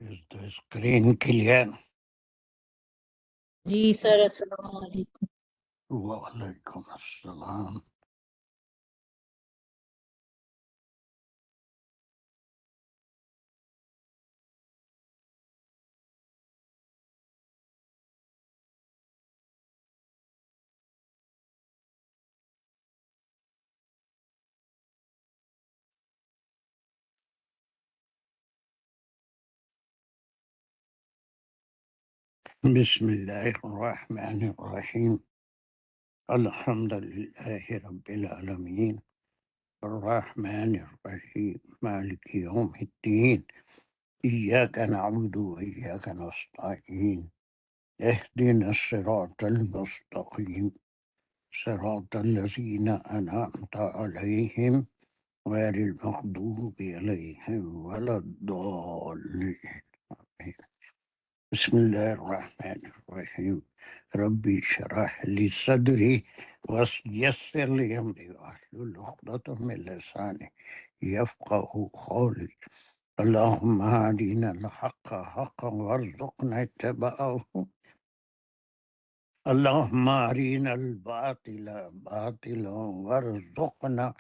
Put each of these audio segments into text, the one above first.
Is the screen clear? جی سر السلام علیکم. وعلیکم السلام. بسم اللہ الرحمن الرحیم. الحمد للہ رب العالمین الرحمن الرحیم مالک یوم الدین ایاک نعبد و ایاک نستعین اہدنا الصراط المستقیم صراط الذین انعمت علیہم غیر المغضوب علیہم ولا الضالین. بسم اللہ الرحمن الرحیم. ربی شرح لی صدری ویسر لی امری واحلل عقدۃ من لسانی یفقهوا قولی. اللہم ارنا الحق حقا وارزقنا اتباعہ. اللہم ارنا الباطل باطلا وارزقنا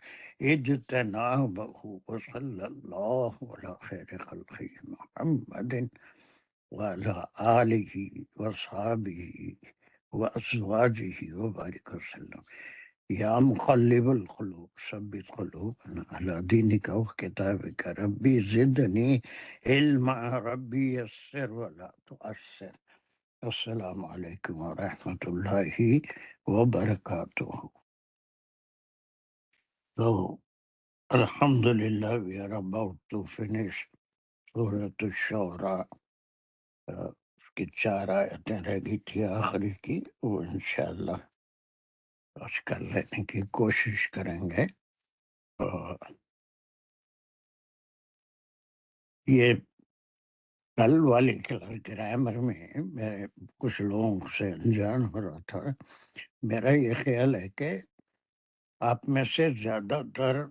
اجتنابہ. وصلی اللہ علی خیر خلقہ محمد وعلى آلہ وصحابہ وأزواجہ وبارک وسلم. یا مقلب القلوب ثبت قلوبنا على دینک وکتابک. ربی زدنی علما ربی یسر ولا تعسر. السلام علیکم ورحمۃ اللہ وبرکاتہ. So, Alhamdulillah, we are about to finish Surah Ash-Shura. اس کی 4 آیتیں رہ گئی تھی آخری کی، وہ انشاءاللہ آج کر لینے کی کوشش کریں گے. اور یہ کل والی کلاس گرامر میں میرے کچھ لوگوں سے انجان ہو رہا تھا. میرا یہ خیال ہے کہ آپ میں سے زیادہ تر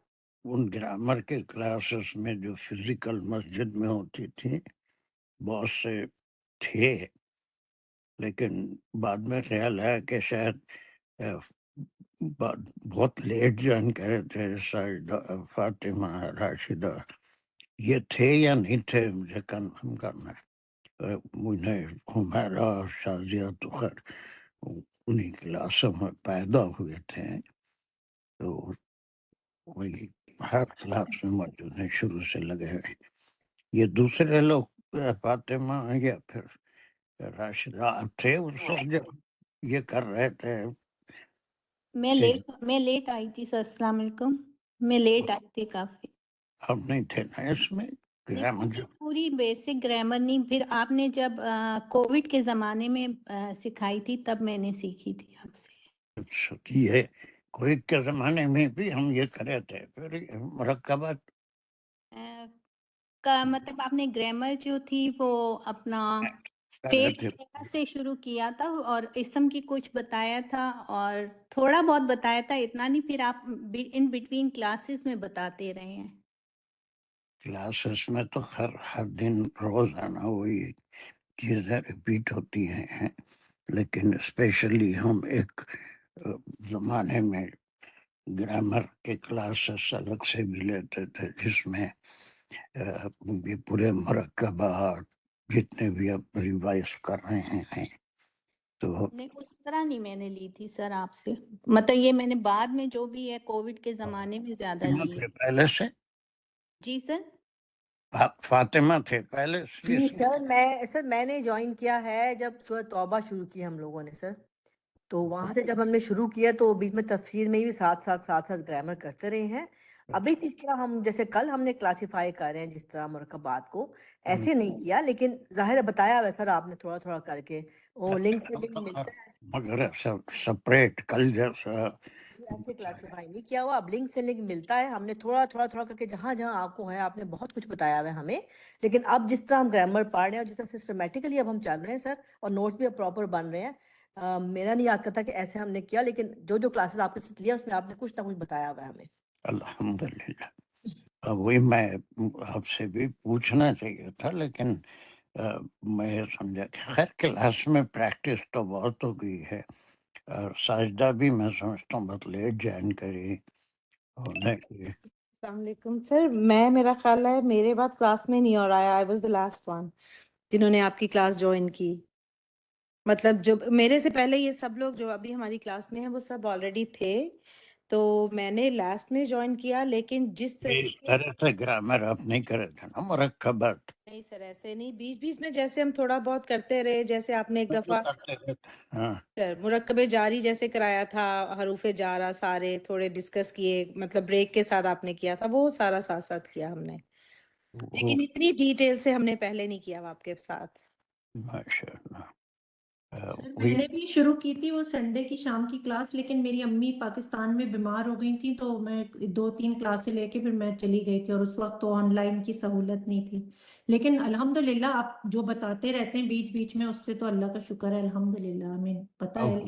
ان گرامر کے کلاسز میں جو فزیکل مسجد میں ہوتی تھی بہت سے تھے، لیکن بعد میں خیال ہے کہ شاید بہت لیٹ جوائن کرے تھے. سائدہ، فاطمہ، راشدہ، یہ تھے یا نہیں تھے مجھے کنفرم کرنا ہے. مجھے ہمیرا اور شازیہ تو خیر انہیں کلاسوں میں پیدا ہوئے تھے، تو وہی ہر کلاس میں موجود ہیں، شروع سے لگے ہوئے. یہ دوسرے لوگ فاطمہ یا پھر راشدہ آپ تھے اس وقت جب یہ کر رہے تھے؟ میں لیٹ آئی تھی سر. السلام علیکم. میں لیٹ آئی تھی کافی. ہم نہیں تھے نا اس میں گرامر. پوری بیسک گرامر نہیں، پھر آپ نے جب کووڈ کے زمانے میں سکھائی تھی تب میں نے سیکھی تھی آپ سے. اچھا، یہ کوئی کے زمانے میں بھی ہم یہ کرے تھے. پھر مرکبات کا مطلب آپ نے گرامر جو تھی وہ اپنا کرے فیل تھے. سے شروع کیا تھا اور اسم کی کچھ بتایا تھا اور تھوڑا بہت بتایا تھا، اتنا نہیں. پھر آپ ان بٹوین کلاسز میں بتاتے رہے ہیں. کلاسز میں تو ہر دن روزانہ وہی چیزیں ریپیٹ ہوتی ہیں، لیکن اسپیشلی ہم ایک زمانے میں گرامر کے کلاسز الگ سے بھی لیتے تھے جس میں یہ پورے مرکبات جتنے بھی اب ریوائز کر رہے ہیں. تو نہیں اس طرح نہیں میں نے لی تھی سر آپ سے، مطلب یہ میں نے بعد میں جو بھی ہے کووڈ کے زمانے میں زیادہ لی ہے. پہلے سے جی سر. فاطمہ تھے پہلے. جی سر میں نے جوائن کیا ہے جب سورۃ توبہ شروع کی ہم لوگوں نے سر. تو وہاں سے جب ہم نے شروع کیا تو بیچ میں تفسیر میں بھی ساتھ گرامر کرتے رہے ہیں. ابھی جس طرح ہم جیسے کل ہم نے کلاسیفائی کر رہے ہیں جس طرح مرکبات کو، ایسے نہیں کیا، لیکن ظاہر بتایا ہوا سر آپ نے تھوڑا تھوڑا کر کے. وہ لنک سے لنک ملتا ہے مگر سپریٹ کل جیسا ایسے کلاسیفائی نہیں کیا ہوا. اب لنک سے لنک ملتا ہے. ہم نے تھوڑا تھوڑا کر کے جہاں جہاں آپ کو ہے آپ نے بہت کچھ بتایا ہوا ہے ہمیں. لیکن اب جس طرح ہم گرامر پڑھ رہے ہیں اور جس طرح سسٹمیٹیکلی اب ہم چل رہے ہیں سر، اور نوٹس بھی اب پراپر بن رہے ہیں. میرا نہیں یاد کرتا کہ ایسے ہم نے کیا، لیکن جو کلاسز آپ کے ساتھ لیا اس میں آپ نے کچھ نہ کچھ بتایا ہوا ہے ہمیں. الحمدللہ. وہی میں آپ سے بھی پوچھنا چاہیے تھا، لیکن میں سمجھا کہ خیر کلاس میں پریکٹس تو بہت ہو گئی ہے، اور ساجدہ بھی میں سمجھتا ہوں بہت لیٹ جوائن کری ہونے کی۔ السلام علیکم سر، میرا خیال ہے میرے بعد کلاس میں نہیں اور آیا، I was the last one جنہوں نے آپ کی کلاس جوائن کی۔ مطلب جو میرے سے پہلے یہ سب لوگ جو ابھی ہماری کلاس میں ہیں وہ سب آلریڈی تھے، تو میں نے لاسٹ میں جوائن کیا، لیکن جس اس طریقے طرح سے گرامر آپ نہیں کرے تھے نا، مرکبات نہیں سر ایسے نہیں، بیچ بیچ میں جیسے ہم تھوڑا بہت کرتے رہے، جیسے آپ نے ایک جو دفعہ کرتے رہتے۔ ہاں سر مرکب جاری جیسے کرایا تھا، حروف جارہ سارے تھوڑے ڈسکس کیے، مطلب بریک کے ساتھ آپ نے کیا تھا، وہ سارا ساتھ ساتھ کیا ہم نے، وہ لیکن اتنی ڈیٹیل سے ہم نے پہلے نہیں کیا آپ کے ساتھ۔ ماشاء اللہ سر وہی میں نے بھی شروع کی تھی وہ سنڈے کی شام کی کلاس، لیکن میری امی پاکستان میں بیمار ہو گئی تھیں، تو میں 2-3 کلاسیں لے کے پھر میں چلی گئی تھی، اور اس وقت تو آن لائن کی سہولت نہیں تھی، لیکن الحمدللہ آپ جو بتاتے رہتے ہیں بیچ بیچ میں، اس سے تو اللہ کا شکر ہے، الحمدللہ ہمیں پتہ ہے۔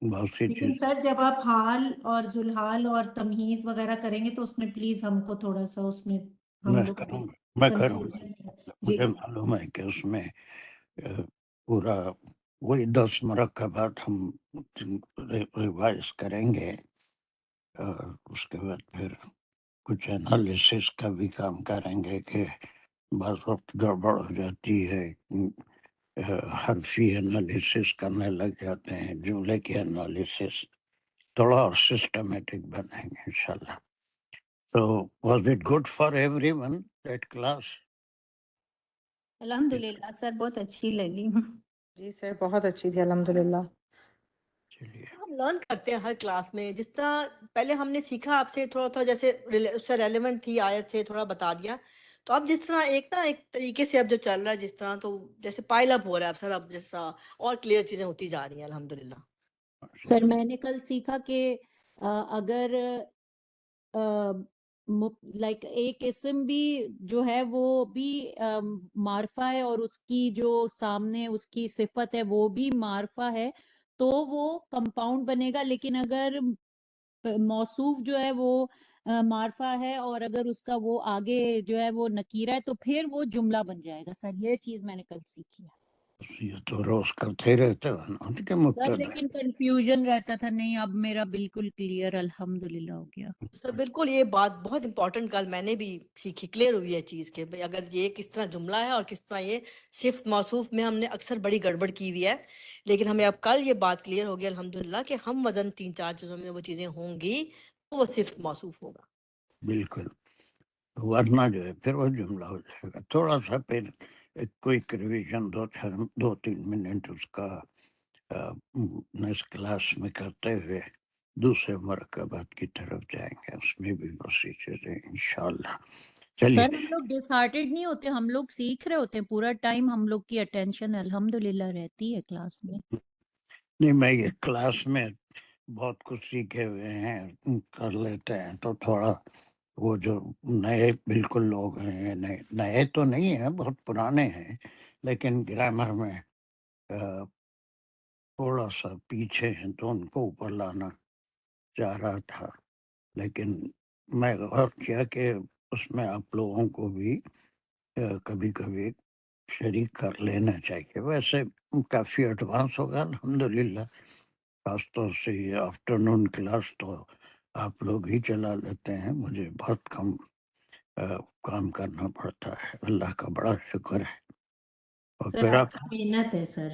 بہت سی لیکن چیز سر جب آپ حال اور ذوالحال اور تمییز وغیرہ کریں گے تو اس میں پلیز ہم کو تھوڑا سا اس میں ہم میں لوگ کروں گا، میں کروں گا۔ کنفیوژن ہے۔ جی مجھے معلوم ہے کہ اس میں پورا وہی 10 مرکبات ہم ریوائز کریں گے، اور اس کے بعد پھر کچھ انالیسس کا بھی کام کریں گے کہ بعض وقت گڑبڑ ہو جاتی ہے، حرفی انالیسس کرنے لگ جاتے ہیں، جملے کی انالیسس تھوڑا اور سسٹمیٹک بنائیں گے انشاءاللہ۔ So was it good for everyone that class? الحمدللہ سر بہت اچھی لگی۔ جی سر بہت اچھی تھی الحمدللہ۔ چلیے ہم لرن کرتے ہیں ہر کلاس میں، جس طرح پہلے ہم نے سیکھا آپ سے تھوڑا تھوڑا، جیسے اس سے ریلیونٹ تھی آیت سے تھوڑا بتا دیا، تو اب جس طرح ایک طریقے سے اب جو چل رہا ہے جس طرح، تو جیسے پائل اپ ہو رہا ہے اب سر، اب جیسا اور کلیئر چیزیں ہوتی جا رہی ہیں الحمدللہ۔ سر میں نے کل سیکھا کہ اگر لائک ایک اسم بھی جو ہے وہ بھی معرفہ ہے، اور اس کی جو سامنے اس کی صفت ہے وہ بھی معرفہ ہے، تو وہ کمپاؤنڈ بنے گا، لیکن اگر موصوف جو ہے وہ معرفہ ہے اور اگر اس کا وہ آگے جو ہے وہ نکیرہ ہے تو پھر وہ جملہ بن جائے گا۔ سر یہ چیز میں نے کل سیکھی ہے یہ تو روز کرتے ہی رہتے ہو نا کہ سر، مبتدا لیکن کنفیوژن رہتا تھا، نہیں اب میرا بالکل کلیئر الحمدللہ ہو گیا۔ سر بالکل یہ بات بہت امپورٹنٹ کل میں نے بھی سیکھی، کلیئر ہوئی ہے چیز کہ بھئی اگر یہ کس طرح جملہ ہے اور کس طرح یہ صفت موصوف میں ہم نے اکثر بڑی گڑبڑ کی ہوئی ہے، لیکن ہمیں اب کل یہ بات کلیئر ہو گئی الحمدللہ کہ ہم وزن 3-4 چیزوں میں وہ چیزیں ہوں گی تو وہ صفت موصوف ہوگا۔ بالکل، ورنہ جو ہے پھر وہ جملہ ہو جائے گا۔ تھوڑا سا پھر ایک کوئک ریویژن 2-3 منٹ اس کا نیکسٹ کلاس میں کرتے ہوئے دوسرے مرکبات کی طرف جائیں گے، اس میں بھی بہت سی چیزیں انشاءاللہ۔ چلیے سر ہم لوگ ڈس ہارٹیڈ نہیں ہوتے، ہم لوگ سیکھ رہے ہوتے ہیں، پورا ٹائم ہم لوگ کی اٹینشن الحمدللہ رہتی ہے کلاس میں۔ نہیں، میں یہ کلاس میں بہت کچھ سیکھے ہوئے ہیں، کر لیتے ہیں، تو تھوڑا وہ جو نئے بالکل لوگ ہیں، نئے تو نہیں ہیں، بہت پرانے ہیں، لیکن گرامر میں تھوڑا سا پیچھے ہیں، تو ان کو اوپر لانا چاہ رہا تھا، لیکن میں غور کیا کہ اس میں آپ لوگوں کو بھی کبھی کبھی شریک کر لینا چاہیے۔ ویسے کافی ایڈوانس ہوگا الحمدللہ، خاص طور سے یہ آفٹرنون کلاس تو آپ لوگ ہی چلا لیتے ہیں، مجھے بہت کم کام کرنا پڑتا ہے، اللہ کا بڑا شکر ہے۔ اور سر پھر آپ آپ کی محنت ہے سر۔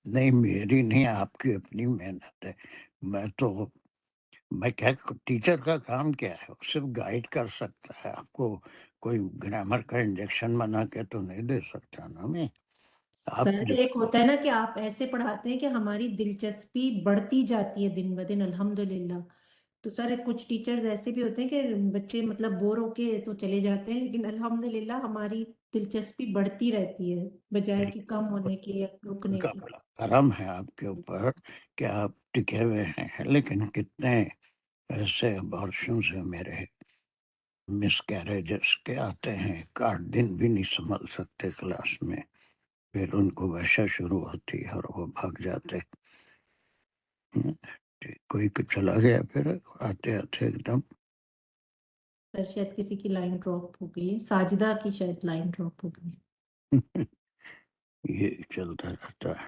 نہیں، میری نہیں، آپ کی اپنی محنت ہے۔ میں کیا، ٹیچر کا کام کیا ہے؟ وہ صرف گائیڈ کر سکتا ہے، آپ کو کوئی گرامر کا انجیکشن بنا کے تو نہیں دے سکتا نا میں۔ آپ سر ایک ہوتا ہے نا کہ آپ ایسے پڑھاتے ہیں کہ ہماری دلچسپی بڑھتی جاتی ہے دن بدن الحمدللہ، تو سر کچھ ٹیچرز ایسے بھی ہوتے ہیں کہ بچے مطلب بور ہو کے تو چلے جاتے ہیں، لیکن الحمدللہ ہماری دلچسپی بڑھتی رہتی ہے بجائے کہ کم ہونے کی یا ان رکنے کا کی۔ بڑا کرم ہے آپ کے اوپر کہ آپ ٹکے ہوئے ہیں، لیکن کتنے ایسے ابارشنز ہیں میرے، مس کیریجز کے آتے ہیں، 8 دن بھی نہیں سنبھل سکتے کلاس میں، پھر ان کو وحشت شروع ہوتی ہے اور وہ بھاگ جاتے۔ کوئی چلا گیا پھر آتے آتے ایک دم۔ سر شاید کسی کی لائن ڈراپ ہو گئی ہے، ساجدہ کی شاید لائن ڈراپ ہو گئی۔ یہ چلتا رہتا ہے.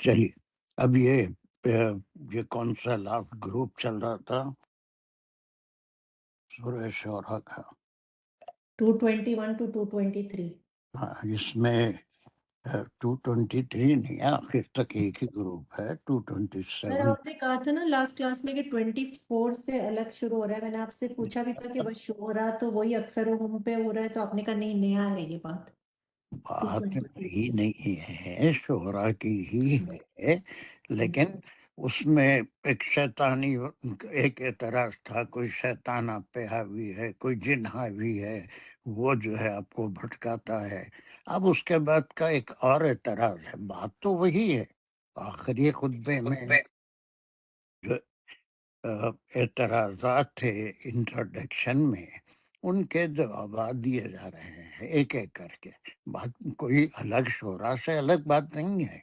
چلیے اب یہ کون سا لاسٹ گروپ چل رہا تھا؟ سورہ شعراء کا. 221 to 223. ہاں، اس میں 223 نہیں، آخر تک ایک ہی گروپ ہے. سر 227 آپ نے کہا تھا نا لاسٹ کلاس میں کہ 24 سے الگ شروع ہو رہا ہے. میں نے آپ سے پوچھا بھی تھا کہ وہ شعراء تو وہی اکثر ہم پہ ہو رہا ہے، تو آپ نے کہا نہیں، نیا ہے یہ بات. بات 223. ہی نہیں ہے، شعراء کی ہی ہے، لیکن اس میں ایک شیطانی ایک اعتراض تھا. کوئی شیطان آپ پہ حاوی ہے، کوئی جن حاوی ہے، وہ جو ہے آپ کو بھٹکاتا ہے. اب اس کے بعد کا ایک اور اعتراض ہے. بات تو وہی ہے. آخری خطبے میں جو اعتراضات تھے انٹروڈکشن میں، ان کے جوابات دیے جا رہے ہیں ایک ایک کر کے. بات کوئی الگ شعراء سے الگ بات نہیں ہے.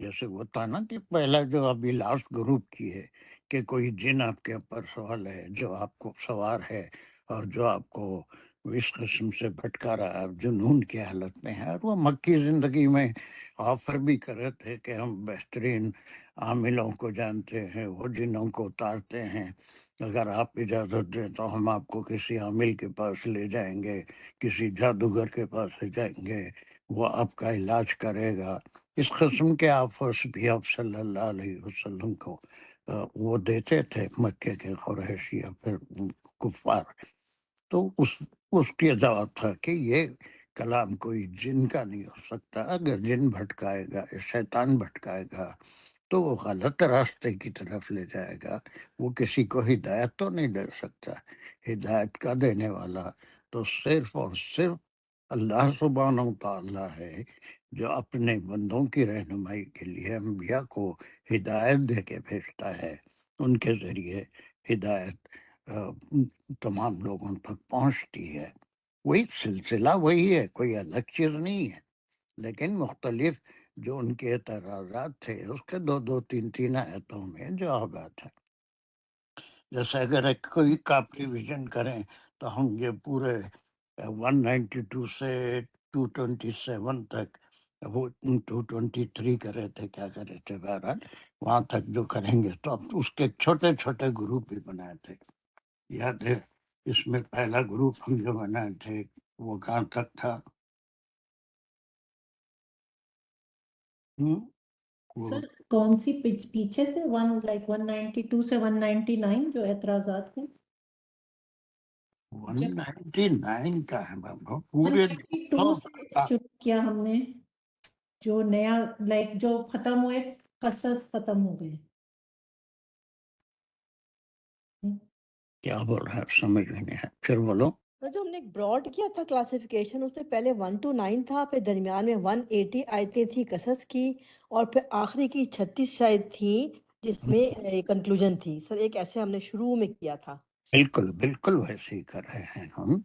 جیسے وہ تھا نا کہ پہلا جو ابھی لاسٹ گروپ کی ہے کہ کوئی جن آپ کے اوپر سوال ہے، جو آپ کو سوار ہے اور جو آپ کو اس قسم سے بھٹکا رہا ہے، آپ جنون کی حالت میں ہے. اور وہ مکی زندگی میں آفر بھی کر رہے تھے کہ ہم بہترین عاملوں کو جانتے ہیں، وہ جنوں کو اتارتے ہیں، اگر آپ اجازت دیں تو ہم آپ کو کسی عامل کے پاس لے جائیں گے، کسی جادوگر کے پاس لے جائیں گے، وہ آپ کا علاج کرے گا. اس قسم کے آفرس بھی آپ صلی اللہ علیہ وسلم کو وہ دیتے تھے مکے کے قریش یا پھر کفار. تو اس کے جواب تھا کہ یہ کلام کوئی جن کا نہیں ہو سکتا. اگر جن بھٹکائے گا، شیطان بھٹکائے گا تو وہ غلط راستے کی طرف لے جائے گا. وہ کسی کو ہدایت تو نہیں دے سکتا. ہدایت کا دینے والا تو صرف اور صرف اللہ سبحانہ و تعالیٰ ہے، جو اپنے بندوں کی رہنمائی کے لیے انبیاء کو ہدایت دے کے بھیجتا ہے. ان کے ذریعے ہدایت تمام لوگوں تک پہنچتی ہے. وہی سلسلہ وہی ہے، کوئی الگ چیز نہیں ہے، لیکن مختلف جو ان کے اعتراضات تھے اس کے دو تین آیتوں میں جوابات ہیں. جیسے اگر کوئی کا ریویژن کریں تو ہم یہ پورے 192 سے 227 تک، وہ 223 کرے تھے، کیا کرے تھے، بہرحال وہاں تک جو کریں گے تو اب اس کے چھوٹے چھوٹے گروپ بھی بنائے تھے. یاد ہے اس میں پہلا گروپ ہم جو بنائے تھے وہ کہاں تک تھا؟ وہ سر کون سی پیچھے سے 192 سے 199 جو اعتراضات ہیں؟ 199 کا ہے بابا، پورے 192 سے شروع کیا ہم نے، جو نیا جو ختم ہوئے، قصص ختم ہو گئے. کیا بول رہا ہے سمجھ میں نہیں ہے، پھر بولو. جو ہم نے ایک براڈ کیا تھا کلاسیفیکیشن، اس میں پہلے 1 to 9 تھا، پھر درمیان میں 180 آیتیں تھی قصص کی، اور پھر آخری کی 36 شاید تھی جس میں کنکلوژن تھی. سر ایک ایسے ہم نے شروع میں کیا تھا. بالکل بالکل ویسے ہی کر رہے ہیں ہم.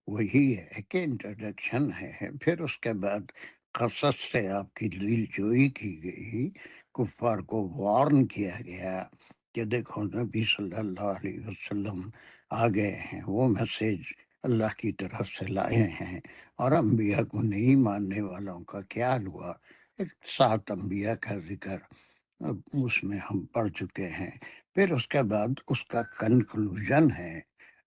وہی ہے کہ انٹروڈکشن ہے، پھر اس کے بعد قصص سے آپ کی دل جوئی کی گئی، کفار کو وارن کیا گیا کہ دیکھو نبی صلی اللہ علیہ وسلم آ گئے ہیں، وہ میسیج اللہ کی طرف سے لائے ہیں، اور انبیاء کو نہیں ماننے والوں کا کیا حال ہوا. 7 انبیاء کا ذکر اس میں ہم پڑھ چکے ہیں. پھر اس کے بعد اس کا کنکلوژن ہے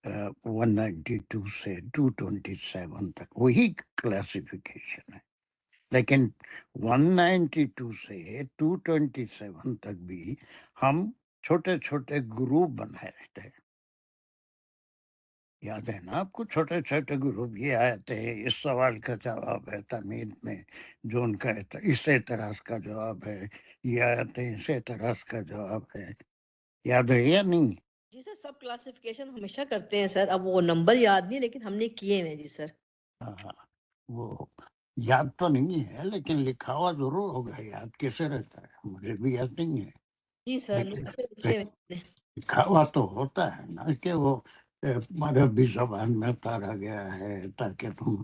192 سے 227 تک، وہی کلاسیفیکیشن ہے. لیکن 192 سے 227 تک بھی ہم چھوٹے چھوٹے گروپ بنائے تھے. یاد ہے نا آپ کو؟ چھوٹے چھوٹے گروپ یہ آئے تھے، اس سوال کا جواب ہے تمید میں، جو ان کا اس اعتراض کا جواب ہے، یہ آئے تھے اس اعتراض کا جواب ہے. یاد ہے یا نہیں؟ جی سر، سب کلاسیفیکیشن ہمیشہ کرتے ہیں سر. اب وہ نمبر یاد نہیں، لیکن ہم نے کیے ہیں. جی سر. ہاں، وہ یاد تو نہیں ہے لیکن لکھا ہوا ضرور ہوگا. یاد کیسے رہتا ہے؟ مجھے بھی یاد نہیں ہے، جی سر، لیکن لکھے ہوئے ہیں. لکھا ہوا تو ہوتا ہے نا، کہ وہ عربی زبان میں اتارا گیا ہے تاکہ تم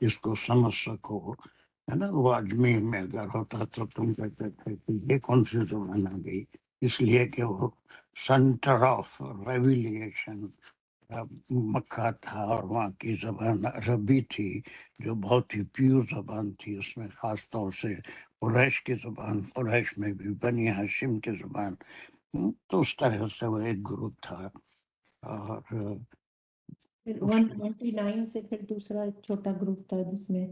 اس کو سمجھ سکو، ہے نا. وہ آدمی میں اگر ہوتا تو تم کہتے تھے کہ یہ کون سی زبان آ گئی، اس لیے کہ وہ سینٹر آف ریویلیشن مکہ تھا اور وہاں کی زبان عربی تھی جو بہت ہی پیور زبان تھی، اس میں خاص طور سے قریش کی زبان، قریش میں بھی بنی ہاشم کی زبان، تو اس طرح سے وہ ایک گروپ تھا. اور پھر 199 سے پھر دوسرا ایک چھوٹا گروپ تھا جس میں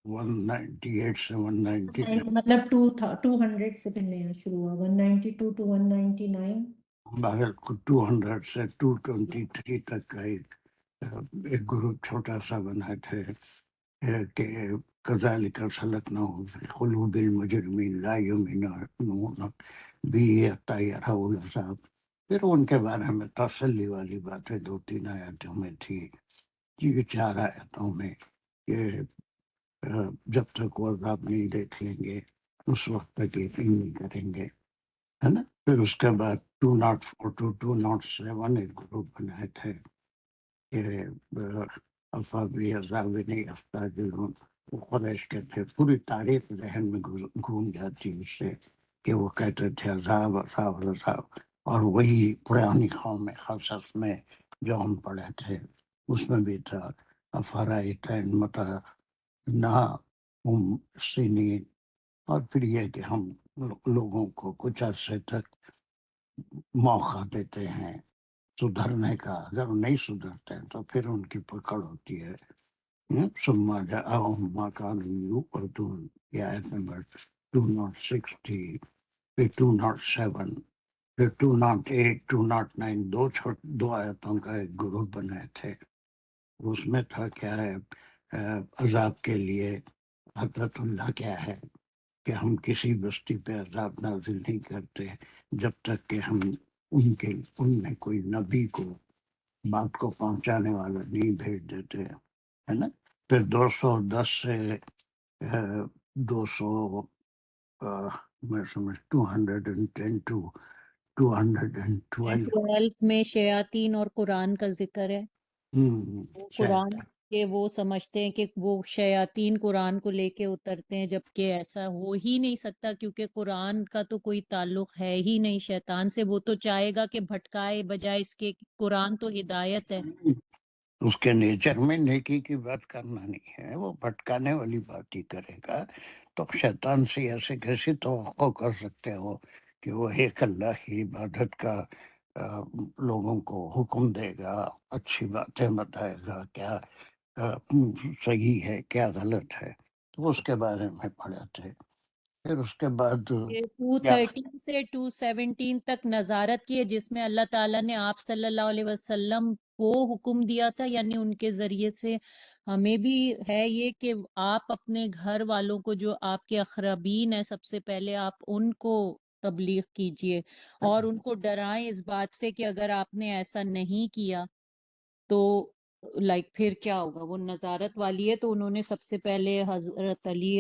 198 سے 199 مطلب 200 سے پھر نیا شروع ہوا 192 to 199. بہرحال 200 سے 223 تک کا ایک گروپ چھوٹا سا بنا تھے کہ کذالک سلکناہ فی قلوب المجرمین لا یؤمنون به حتی یروا العذاب. پھر ان کے بارے میں تسلی والی باتیں 2-3 آیتوں میں تھی، 4 آیتوں میں، کہ جب تک وہ عذاب نہیں دیکھ لیں گے اس وقت تک یقین نہیں کریں گے، ہے نا. پھر اس کے بعد 204 to 207 ایک گروپ بنائے تھے کہ افابی عذاب نہیں افتا قریش کے تھے. پوری تاریخ ذہن میں گھوم جاتی اس سے کہ وہ کہتے تھے عذاب عذاب عذاب. اور وہی پرانی قوم خصص میں جو ہم پڑھے تھے اس میں بھی تھا افرائیت متا نہ سنین. اور پھر یہ کہ ہم لوگوں کو کچھ عرصے تک موقع دیتے ہیں سدھرنے کا، اگر نہیں سدھرتے ہیں تو پھر ان کی پکڑ ہوتی ہے. ثم جاءهم ما كانوا يوعدون، یہ آیت نمبر 206 تھی. پھر 207، پھر 208 209 دو آیتوں کا ایک گروپ بنائے تھے. اس میں تھا کیا ہے عذاب کے لیے عدت اللہ کیا ہے کہ ہم کسی بستی پہ عذاب نازل نہیں کرتے جب تک کہ ہم ان میں کوئی نبی کو بات کو پہنچانے والا نہیں بھیج دیتے، ہے نا. پھر 210 سے 200 میں سمجھ 210 to 212 12 میں شیاطین اور قرآن کا ذکر ہے. وہ قرآن شاید کے وہ سمجھتے ہیں کہ وہ شیاطین قرآن کو لے کے اترتے ہیں، جبکہ ایسا ہو ہی نہیں سکتا کیونکہ قرآن کا تو کوئی تعلق ہے ہی نہیں شیطان سے. وہ تو چاہے گا کہ بھٹکائے، بجائے اس کے قرآن تو ہدایت ہے. اس کے نیچر میں نیکی کی بات کرنا نہیں ہے، وہ بھٹکانے والی بات ہی کرے گا. تو شیطان سے ایسے کیسے توقع کر سکتے ہو کہ وہ ایک اللہ کی عبادت کا لوگوں کو حکم دے گا، اچھی باتیں بتائے گا، کیا صحیح ہے کیا غلط ہے. تو اس کے بارے میں پڑھے تھے. پھر اس کے بعد یہ کیا 213 سے 217 تک نظارت کی ہے، جس میں اللہ تعالیٰ نے آپ صلی اللہ علیہ وسلم کو حکم دیا تھا، یعنی ان کے ذریعے سے ہمیں بھی ہے یہ کہ آپ اپنے گھر والوں کو جو آپ کے اقربین ہیں سب سے پہلے آپ ان کو تبلیغ کیجئے اور ان کو ڈرائیں اس بات سے کہ اگر آپ نے ایسا نہیں کیا تو پھر کیا ہوگا. وہ نظارت والی ہے. تو انہوں نے سب سے پہلے حضرت علی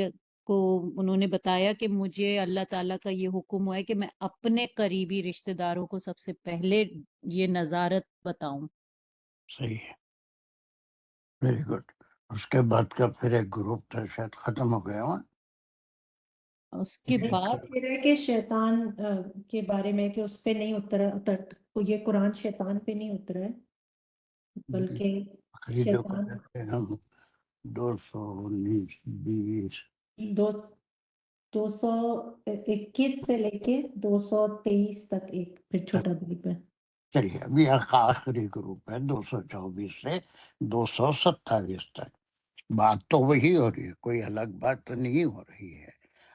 کو انہوں نے بتایا کہ مجھے اللہ تعالیٰ کا یہ حکم ہوا ہے کہ میں اپنے قریبی رشتہ داروں کو سب سے پہلے یہ نظارت بتاؤں. صحیح ہے، ویری گڈ. اس کے بعد کا پھر ایک گروپ تھا، شاید ختم ہو گیا ہوا. اس کے بعد پھر ہے کہ شیطان کے بارے میں کہ اس پہ نہیں یہ قرآن شیطان پہ نہیں اترا ہے بلکہ جو شیطان کہتے ہیں ہم 219 20 دو 221 سے لے کے 223 تک ایک پھر چھوٹا گروپ ہے. چلیے ابھی آخری گروپ ہے 224 سے 227 تک. بات تو وہی ہو رہی ہے، کوئی الگ بات تو نہیں ہو رہی ہے.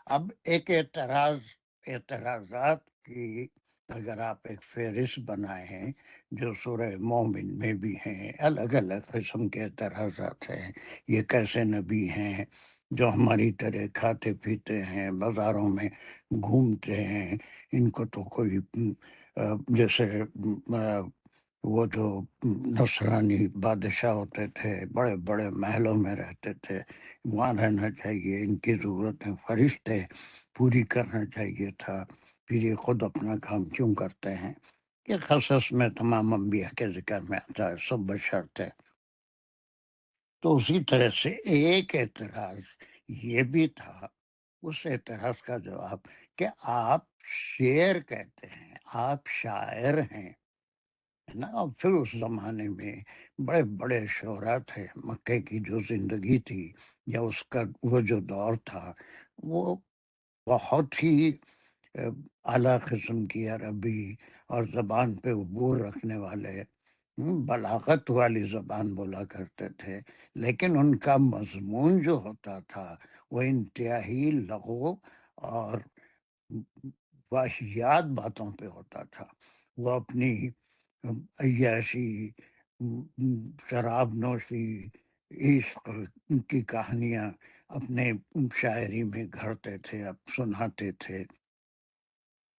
اب ایک اعتراضات کی اگر آپ ایک فہرست بنائے ہیں جو سورہ مومن میں بھی ہیں، الگ الگ قسم کے اعتراضات ہیں. یہ کیسے نبی ہیں جو ہماری طرح کھاتے پیتے ہیں، بازاروں میں گھومتے ہیں، ان کو تو کوئی جیسے وہ جو نصرانی بادشاہ ہوتے تھے بڑے بڑے محلوں میں رہتے تھے، وہاں رہنا چاہیے، ان کی ضرورتیں فرشتے پوری کرنا چاہیے تھا. پھر یہ خود اپنا کام کیوں کرتے ہیں؟ یہ قصص میں تمام انبیاء کے ذکر میں آتا ہے، سب بشرط ہے. تو اسی طرح سے ایک اعتراض یہ بھی تھا، اس اعتراض کا جواب کہ آپ شعر کہتے ہیں، آپ شاعر ہیں، ہے نا. اور پھر اس زمانے میں بڑے بڑے شعراء تھے. مکے کی جو زندگی تھی یا اس کا وہ جو دور تھا وہ بہت ہی اعلیٰ قسم کی عربی اور زبان پہ عبور رکھنے والے بلاغت والی زبان بولا کرتے تھے، لیکن ان کا مضمون جو ہوتا تھا وہ انتہائی لغو اور واحیات باتوں پہ ہوتا تھا. وہ اپنی عیاشی، شراب نوشی، عشق کی کہانیاں اپنے شاعری میں گھڑتے تھے، اب سناتے تھے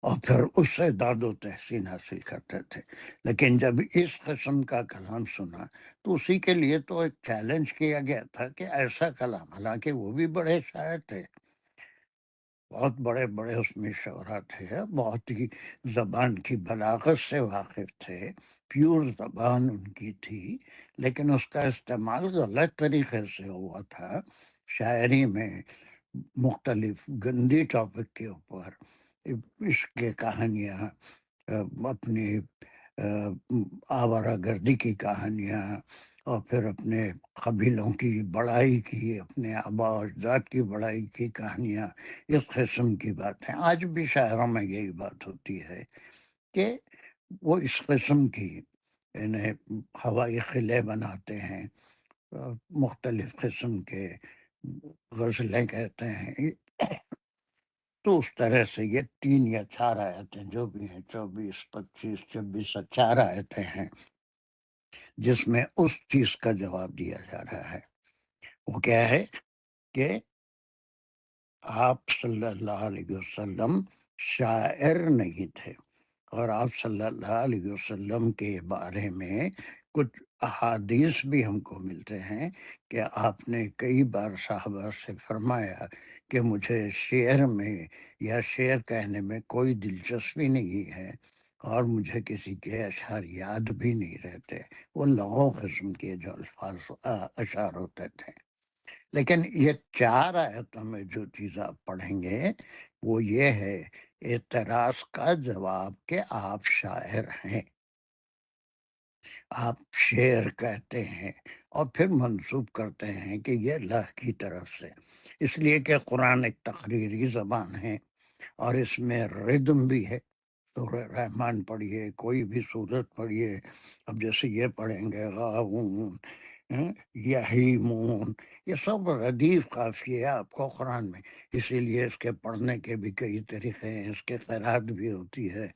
اور پھر اس سے داد و تحسین حاصل کرتے تھے. لیکن جب اس قسم کا کلام سنا تو اسی کے لیے تو ایک چیلنج کیا گیا تھا کہ ایسا کلام، حالانکہ وہ بھی بڑے شاعر تھے، بہت بڑے بڑے اس میں شعراء تھے، بہت ہی زبان کی بلاغت سے واقف تھے، پیور زبان ان کی تھی، لیکن اس کا استعمال غلط طریقے سے ہوا تھا. شاعری میں مختلف گندی ٹاپک کے اوپر عشق کی کہانیاں، اپنی آوارہ گردی کی کہانیاں، اور پھر اپنے قبیلوں کی بڑائی کی، اپنے آبا و اجداد کی بڑائی کی کہانیاں، اس قسم کی باتیں. آج بھی شاعروں میں یہی بات ہوتی ہے کہ وہ اس قسم کی انہیں ہوائی قلعے بناتے ہیں، مختلف قسم کے غزلیں کہتے ہیں. تو اس طرح سے یہ 3 یا 4 آیتیں جو بھی ہیں، 24، 25، 26 اور 4 آیتیں ہیں جس میں اس چیز کا جواب دیا جا رہا ہے. وہ کیا ہے کہ آپ صلی اللہ علیہ وسلم شاعر نہیں تھے، اور آپ صلی اللہ علیہ وسلم کے بارے میں کچھ احادیث بھی ہم کو ملتے ہیں کہ آپ نے کئی بار صحابہ سے فرمایا کہ مجھے شعر میں یا شعر کہنے میں کوئی دلچسپی نہیں ہے، اور مجھے کسی کے اشعار یاد بھی نہیں رہتے. وہ لغو قسم کے جو الفاظ اشعار ہوتے تھے. لیکن یہ 4 آیتوں میں جو چیز آپ پڑھیں گے وہ یہ ہے اعتراض کا جواب کہ آپ شاعر ہیں، آپ شعر کہتے ہیں، اور پھر منسوب کرتے ہیں کہ یہ اللہ کی طرف سے. اس لیے کہ قرآن ایک تقریری زبان ہے اور اس میں ردم بھی ہے. سورہ رحمان پڑھیے، کوئی بھی صورت پڑھیے، اب جیسے یہ پڑھیں گے غاؤون، یحیمون، یہ سب ردیف قافیے ہے آپ کو قرآن میں. اسی لیے اس کے پڑھنے کے بھی کئی طریقے ہیں. اس کے قرات بھی ہوتی ہے،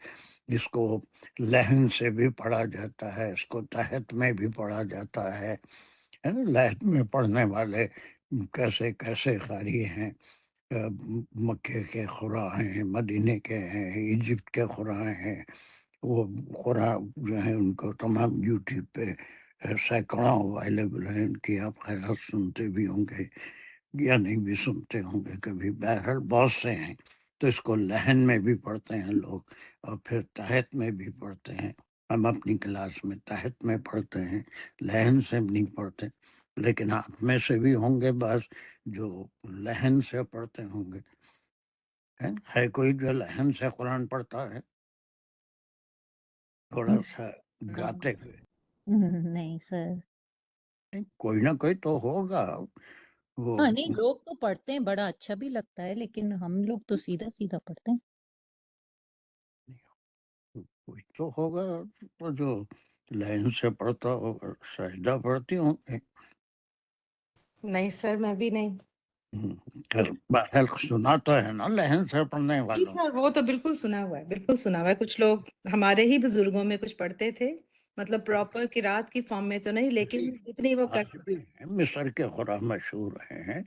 اس کو لہن سے بھی پڑھا جاتا ہے، اس کو تحت میں بھی پڑھا جاتا ہے. لہن میں پڑھنے والے کیسے کیسے قاری ہیں، مکے کے قراء ہیں، مدینے کے ہیں، ایجپٹ کے قراء ہیں. وہ قراء جو ہیں ان کو تمام یوٹیوب پہ سینکڑوں اویلیبل ہیں. ان کی آپ خیرات سنتے بھی ہوں گے یا نہیں بھی سنتے ہوں گے کبھی. بہرحال بہت سے ہیں. تو اس کو لہن میں بھی پڑھتے ہیں لوگ، اور پھر تحت میں بھی پڑھتے ہیں. ہم اپنی کلاس میں تحت میں پڑھتے ہیں، لہن سے نہیں پڑھتے. لیکن آپ میں سے بھی ہوں گے بعض جو لہن سے پڑھتے ہوں گے. ہے کوئی جو لہن سے قرآن پڑھتا ہے تھوڑا سا گاتے ہوئے؟ نہیں سر. کوئی نہ کوئی تو ہوگا. وہ ہاں نہیں، لوگ تو پڑھتے ہیں، بڑا اچھا بھی لگتا ہے، لیکن ہم لوگ تو سیدھا سیدھا پڑھتے ہیں. کوئی تو ہوگا تو جو لائن سے پڑھتا ہوگا. سجدہ پڑھتی ہوں گے؟ نہیں سر، میں بھی نہیں. بہرحال سنا تو ہے نا لہن سے پڑھنے جی والوں. سر، وہ تو بالکل سنا ہوا ہے، بالکل سنا ہوا ہے. کچھ لوگ ہمارے ہی بزرگوں میں کچھ پڑھتے تھے، مطلب پراپر قرات کی فارم میں تو نہیں، لیکن اتنی وہ کر آج بھی ہیں مصر کے قرآن مشہور ہیں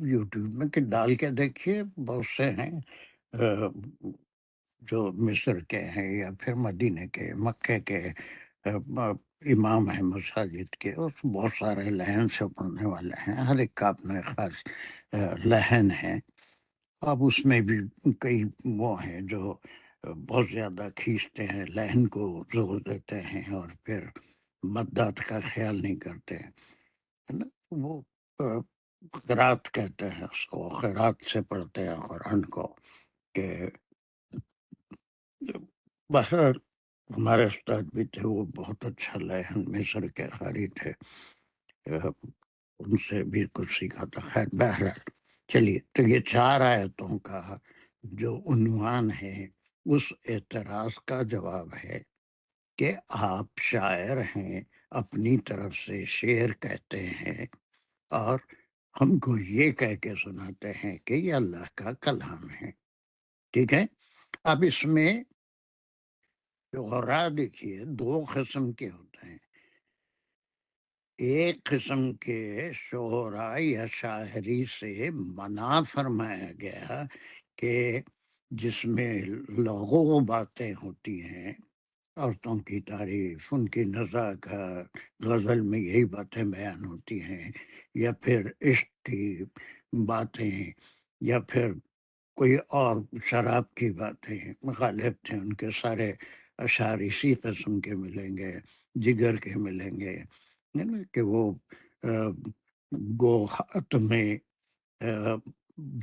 یوٹیوب میں، کہ ڈال کے دیکھیے. بہت سے ہیں جو مصر کے ہیں یا پھر مدینے کے، مکے کے امام ہیں مساجد کے، اور بہت سارے لہن سے پڑھنے والے ہیں. ہر ایک کا اپنا خاص لہن ہے. اب اس میں بھی کئی وہ ہیں جو بہت زیادہ کھینچتے ہیں، لہن کو زور دیتے ہیں اور پھر مدات کا خیال نہیں کرتے ہیں، ہے نا. وہ قرات کہتے ہیں اس کو، قرات سے پڑھتے ہیں قرآن کو. کہ بہرحال ہمارے استاد بھی تھے، وہ بہت اچھا لہن مصر کے قاری تھے، ان سے بھی کچھ سیکھا تھا. خیر بہرحال چلیے، تو یہ 4 آیتوں کا جو عنوان ہے اس اعتراض کا جواب ہے کہ آپ شاعر ہیں، اپنی طرف سے شعر کہتے ہیں اور ہم کو یہ کہہ کے سناتے ہیں کہ یہ اللہ کا کلام ہے. ٹھیک ہے. اب اس میں شعراء دیکھیے 2 قسم کے ہوتے ہیں. ایک قسم کے شعراء یا شاعری سے منع فرمایا گیا کہ جس میں لغو باتیں ہوتی ہیں، عورتوں کی تعریف، ان کی نزاکت، غزل میں یہی باتیں بیان ہوتی ہیں، یا پھر عشق کی باتیں، یا پھر کوئی اور شراب کی باتیں. غالب تھے ان کے سارے اشعار اسی قسم کے ملیں گے، جگر کے ملیں گے، کہ وہ گو خط میں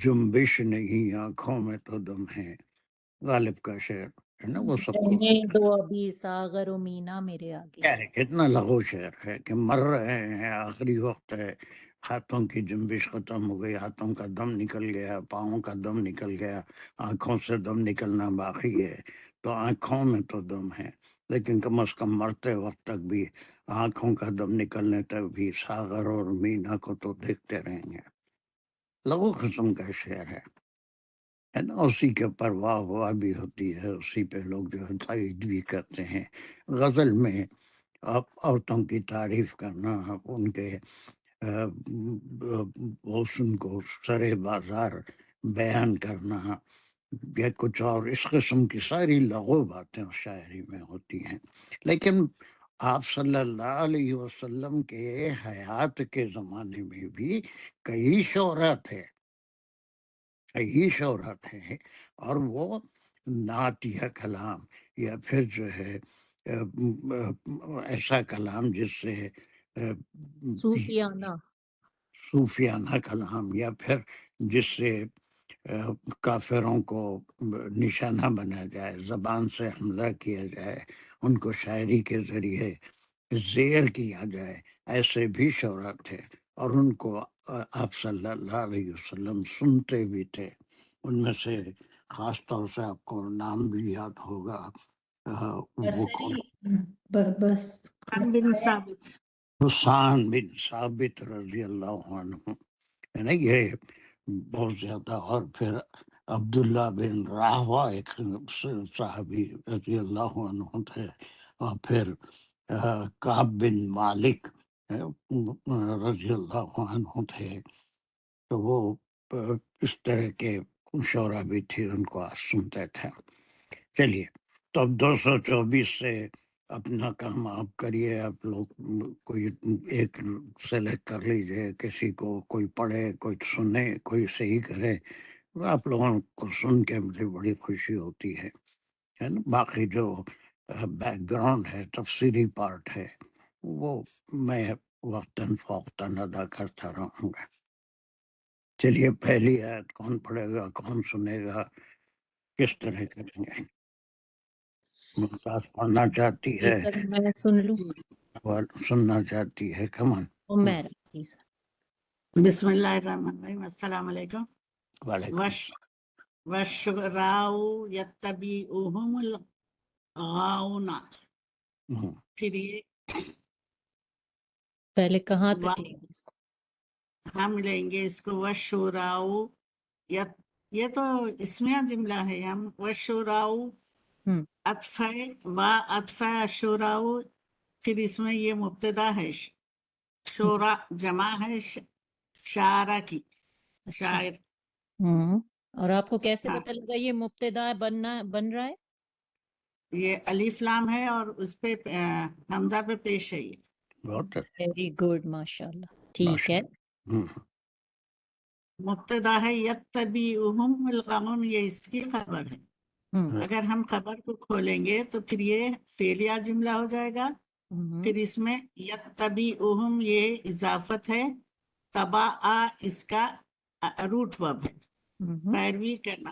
جنبش نہیں، آنکھوں میں تو دم ہے، غالب کا شعر ہے نا، وہ سب کو رہنے دو ابھی ساغر و مینا میرے آگے. کیا ہے، کتنا لغو شعر ہے کہ مر رہے ہیں، آخری وقت ہے، ہاتھوں کی جنبش ختم ہو گئی، ہاتھوں کا دم نکل گیا، پاؤں کا دم نکل گیا، آنکھوں سے دم نکلنا باقی ہے. تو آنکھوں میں تو دم ہے، لیکن کم از کم مرتے وقت تک بھی آنکھوں کا دم نکلنے تک بھی ساغر اور مینا کو تو دیکھتے رہیں گے. لغو قسم کا شعر ہے نا. اسی کے اوپر واہ واہ بھی ہوتی ہے، اسی پہ لوگ جو ہے تائید بھی کرتے ہیں. غزل میں عورتوں کی تعریف کرنا، ان کے حسن کو سرے بازار بیان کرنا، یا کچھ اور اس قسم کی ساری لغو باتیں شاعری میں ہوتی ہیں. لیکن آپ صلی اللہ علیہ وسلم کے حیات کے زمانے میں بھی کئی شعراء تھے، اور وہ نعت یا کلام، یا پھر جو ہے ایسا کلام جس سے صوفیانہ. صوفیانہ کلام، یا پھر جس سے کافروں کو نشانہ بنا جائے، زبان سے حملہ کیا جائے، ان کو شاعری کے ذریعے زیر کیا جائے، ایسے بھی شعراء تھے، اور ان کو آپ صلی اللہ علیہ وسلم سنتے بھی تھے. ان میں سے خاص طور سے آپ کو نام بھی یاد ہوگا، وہ کون؟ بس بن ثابت. حسان بن ثابت رضی اللہ عنہ ہے نا، یہ بہت زیادہ. اور پھر عبداللہ بن راہوہ ایک صحابی رضی اللہ عنہ تھے، اور پھر کعب بن مالک رضی اللہ عنہ تھے. تو وہ اس طرح کے شعراء بھی تھے، ان کو آپ سنتے تھے. چلیے، تو اب 224 سے اپنا کام آپ کریے. آپ لوگ کوئی ایک سلیکٹ کر لیجئے، کسی کو کوئی پڑھے، کوئی سنے، کوئی صحیح کرے. آپ لوگوں کو سن کے مجھے بڑی خوشی ہوتی ہے نا. باقی جو بیک گراؤنڈ ہے، تفسیری پارٹ ہے، وہ میں وقتاً فوقتاً ادا کرتا رہوں گا. چلیے، پہلی آیت کون پڑھے گا، کون سنے گا، کس طرح کریں گے؟ ممتاز پڑھنا چاہتی ہے، سر میں سن لوں. اور سننا چاہتی ہے، کمان. عمیر پلیز. بسم اللہ الرحمن الرحیم. السلام علیکم. وعلیکم. والشعراء یتبعهم الغاؤون. پھر یہ پہلے کہاں تک لیں گے اس کو؟ ہم لیں گے اس کو والشعراء، یہ تو اسمیہ جملہ ہے. ہم والشعراء عطف الشعراء، پھر اس میں یہ مبتدا ہے، شعراء جمع ہے شاعرہ کی، شاعر. اور آپ کو کیسے ہاں، پتہ لگا یہ مبتدا بن رہا ہے؟ یہ الف لام ہے اور اس پہ حمزہ پہ پیش ہے. یہ بہت ویری گڈ، ماشاء اللہ. ٹھیک ہے. مبتدا ہے یتبعهم الغاؤون، یہ اس کی خبر ہے. اگر ہم خبر کو کھولیں گے تو پھر یہ فعلیہ جملہ ہو جائے گا. پھر اس میں یتبعهم یہ اضافت ہے، تبع اس کا روٹ ورب ہے، پیروی کرنا.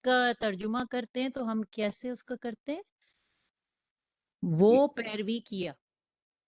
کا ترجمہ کرتے ہیں تو ہم کیسے اس کا کرتے ہیں؟ وہ پیروی کیا.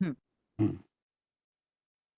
ہم،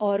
اور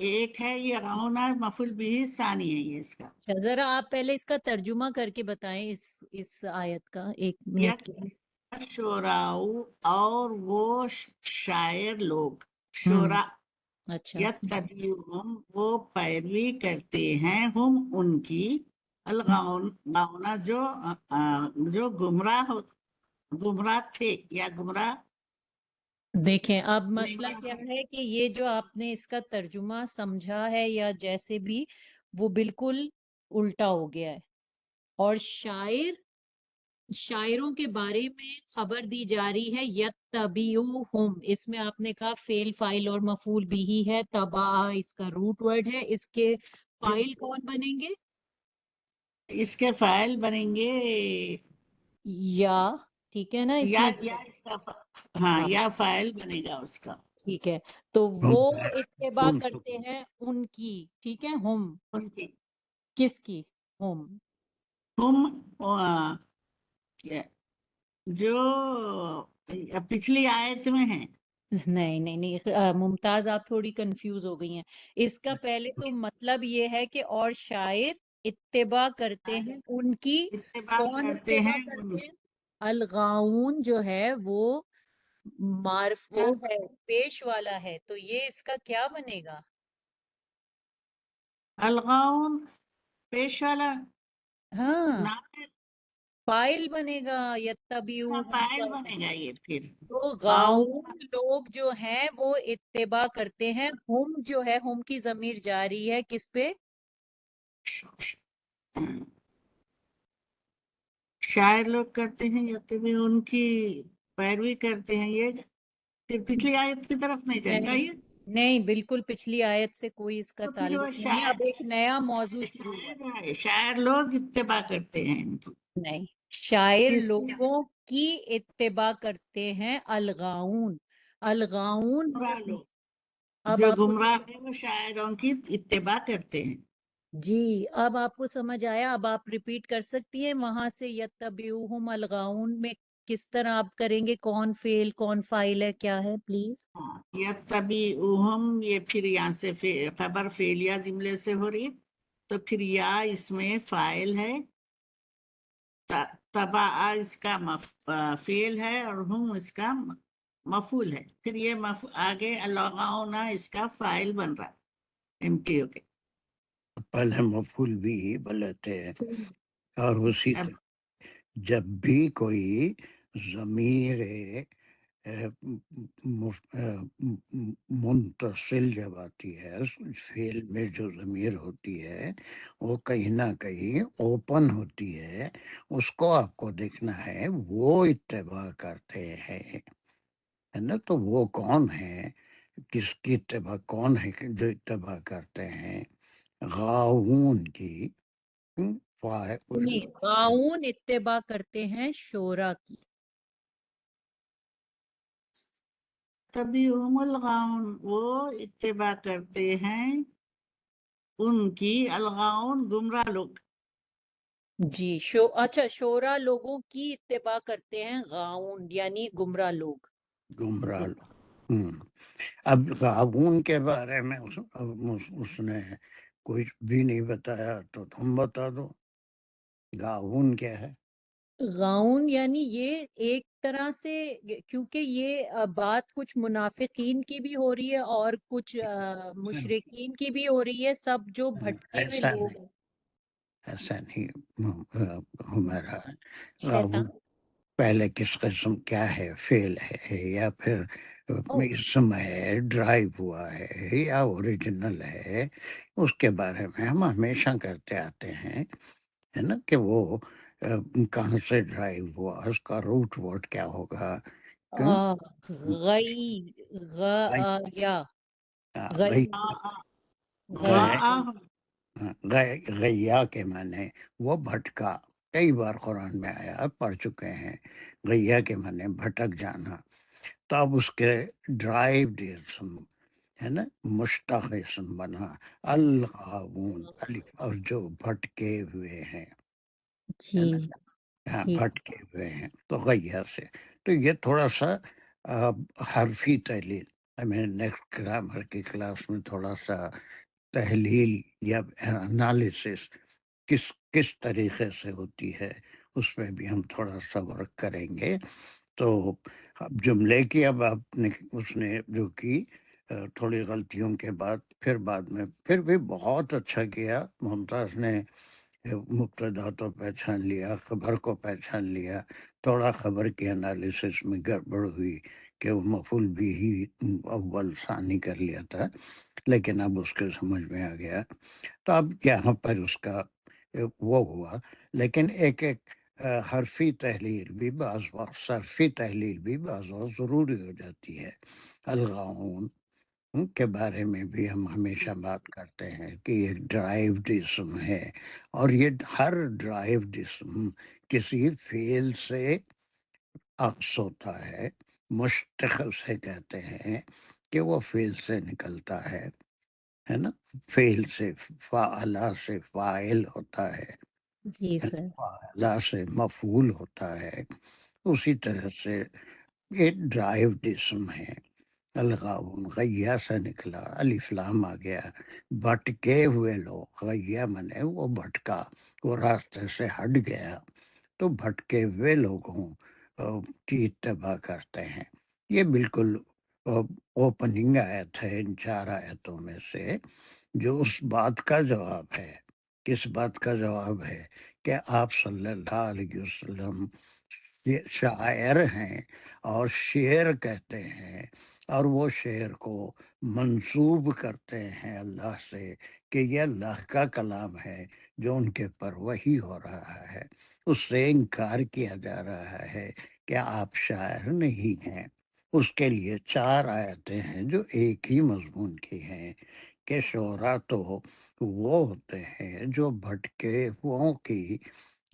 ایک ہے. یہ غونا مفعول بھی ثانی ہے یہ اس کا. اچھا، ذرا آپ پہلے اس کا ترجمہ کر کے بتائیں اس آیت کا، 1 منٹ کے لیے. شعراء اور وہ شاعر لوگ. ہم، شعراء اچھا یتبعہم وہ پیروی کرتے ہیں، ہم ان کی. الغاؤنا جو گمراہ تھے یا گمراہ دیکھیں اب ہونے مسئلہ کیا والے. ہے کہ یہ جو آپ نے اس کا ترجمہ سمجھا ہے یا جیسے بھی، وہ بالکل الٹا ہو گیا ہے. اور شاعروں کے بارے میں خبر دی جا رہی ہے یتبعوہم، اس میں آپ نے کہا فعل فاعل اور مفعول بھی ہے. تبع اس کا روٹ ورڈ ہے، اس کے فاعل کون بنیں گے؟ اس کے فاعل بنیں گے یا، ٹھیک ہے نا، اس یا میں اس کا ہاں ہاں یا فاعل بنے گا اس کا. ٹھیک ہے. تو وہ اتباع ان کرتے ہیں ان کی، ٹھیک ہے. ہم ان کی کس کی؟ ہم ہم جو پچھلی آیت میں ہے. نہیں نہیں نہیں ممتاز آپ تھوڑی کنفیوز ہو گئی ہیں. اس کا پہلے تو مطلب یہ ہے کہ اور شاعر اتباع کرتے ہیں ان کی. اتباع کون کرتے اتباع ہیں ان کرتے ہیں؟ الغاؤن جو ہے وہ وہ ہے، پیش والا ہے، تو یہ اس کا کیا بنے گا؟ الغاؤن پیش والا ہاں نام ہے، فائل بنے گا اس کا یتبعوہم فاعل کا. بنے گا یہ پھر. تو غاؤن غاؤن لوگ جو ہیں وہ اتباع کرتے ہیں. ہم جو ہے، ہم کی ضمیر جاری ہے کس پہ؟ شاعر لوگ کرتے ہیں یا بھی ان کی پیروی کرتے ہیں. یہ پھر پچھلی آیت کی طرف نہیں جائے گا نہیں یہ. نہیں، بالکل پچھلی آیت سے کوئی اس کا تو پھر وہ تعلق نہیں ہے. اب ایک نیا موضوع شروع ہوا ہے. شاعر لوگ اتباع کرتے ہیں ان کی. نہیں، شاعر کس کی؟ لوگوں کی اتباع کرتے ہیں الغاؤن. الغاؤن گمراہ لوگ اب جو آپ کو گمراہ ہیں وہ شاعروں کی اتباع کرتے ہیں. جی اب آپ کو سمجھ آیا. اب آپ ریپیٹ کر سکتی ہیں وہاں سے یتبعوہم الغاؤن میں کس طرح آپ کریں گے؟ کون فعل کون فاعل ہے، کیا ہے پلیز؟ یتبعوہم یہ پھر یہاں سے خبر فعلیہ جملے سے ہو رہی ہے، تو پھر یا اس میں فاعل ہے، تبع اس کا فعل ہے، اور ہم اس کا مفعول ہے. پھر یہ آگے الغاؤنا اس کا فاعل بن رہا ہے MTO کے. پہلے مفعول بھی بولے تھے. اور اسی اب جب بھی کوئی ضمیر منتصل جب آتی ہے، فعل میں جو ضمیر ہوتی ہے وہ کہیں نہ کہیں اوپن ہوتی ہے، اس کو آپ کو دیکھنا ہے وہ اتباع کرتے ہیں، ہے نا. تو وہ کون ہے، کس کی اتباع، کون ہے جو اتباع کرتے ہیں؟ غاؤن کی. نہیں، غاؤن اتباع کرتے ہیں شعراء کی. تبعوہم الغاؤن وہ اتباع کرتے ہیں ان کی. الغاؤن گمراہ لوگ. جی اچھا، شعراء لوگوں کی اتباع کرتے ہیں غاؤن یعنی گمراہ لوگ. گمراہ لوگ. اب غابون کے بارے میں اس نے کچھ بھی نہیں بتایا، تو تم بتا دو غابون کیا ہے. غاؤن یعنی یہ ایک طرح سے، کیونکہ یہ بات کچھ منافقین کی بھی ہو رہی ہے اور کچھ مشرکین کی بھی ہو رہی ہے، سب جو بھٹکے ہوئے ایسا لوگ نہیں، ہیں. ایسا نہیں ہمارا شیطان پہلے کس قسم کیا ہے، فیل ہے یا پھر او اسم ہے، ڈرائیو ہوا ہے یا اوریجنل ہے، اس کے بارے میں ہم ہمیشہ کرتے آتے ہیں، ہے نا، کہ وہ کہاں سے ڈرائیو ہوا، اس کا روٹ ورڈ کیا ہوگا. آ، غی غیا غی غی غی غیا کے معنی وہ بھٹکا، کئی بار قرآن میں آیا، پڑھ چکے ہیں. غیا کے معنی بھٹک جانا. تو اب اس کے ڈرائیوڈ اسم ہے نا، مشتق اسم بنا الغاوون، اور جو بھٹکے ہوئے ہیں، ہے جی نا، ہاں جی بھٹکے ہوئے ہیں، تو غیہ سے. تو یہ تھوڑا سا حرفی تحلیل، ہمیں نیکسٹ گرامر کی کلاس میں تھوڑا سا تحلیل یا انالیسس کس طریقے سے ہوتی ہے، اس میں بھی ہم تھوڑا سا ورک کریں گے. تو اب جملے کی اب آپ نے اس نے جو کی تھوڑی غلطیوں کے بعد پھر بھی بہت اچھا کیا. ممتاز نے مبتدا تو پہچان لیا، خبر کو پہچان لیا، تھوڑا خبر کی انالیسس میں گڑبڑ ہوئی کہ وہ مفعول بھی ہی اول ثانی کر لیا تھا، لیکن اب اس کے سمجھ میں آ گیا. تو اب یہاں پر اس کا وہ ہوا، لیکن ایک حرفی تحلیل بھی بعض وقت، صرفی تحلیل بھی بعض وقت ضروری ہو جاتی ہے. الغاؤن کے بارے میں بھی ہم ہمیشہ بات کرتے ہیں کہ یہ ڈرائیوڈ اسم ہے، اور یہ ہر ڈرائیوڈ اسم کسی فعل سے عکس ہوتا ہے. مشتق سے کہتے ہیں کہ وہ فعل سے نکلتا ہے نا، فعل سے، فعلا سے فاعل ہوتا ہے، جی سر فعلا سے مفعول ہوتا ہے. اسی طرح سے یہ ڈرائیوڈ اسم ہے. الغاون غیہ سے نکلا، الف لام آ گیا. بھٹکے ہوئے لوگ، غیہ منے وہ بھٹکا، وہ راستے سے ہٹ گیا، تو بھٹکے ہوئے لوگوں کی اتباع کرتے ہیں. یہ بالکل اوپننگ آیت ہے ان 4 آیتوں میں سے، جو اس بات کا جواب ہے. کس بات کا جواب ہے؟ کہ آپ صلی اللہ علیہ وسلم یہ شاعر ہیں اور شعر کہتے ہیں، اور وہ شعر کو منسوب کرتے ہیں اللہ سے کہ یہ اللہ کا کلام ہے جو ان کے پر وحی ہو رہا ہے. اس سے انکار کیا جا رہا ہے کہ آپ شاعر نہیں ہیں. اس کے لیے 4 آیتیں ہیں جو ایک ہی مضمون کی ہیں کہ شعراء تو وہ ہوتے ہیں جو بھٹکے ہوں کی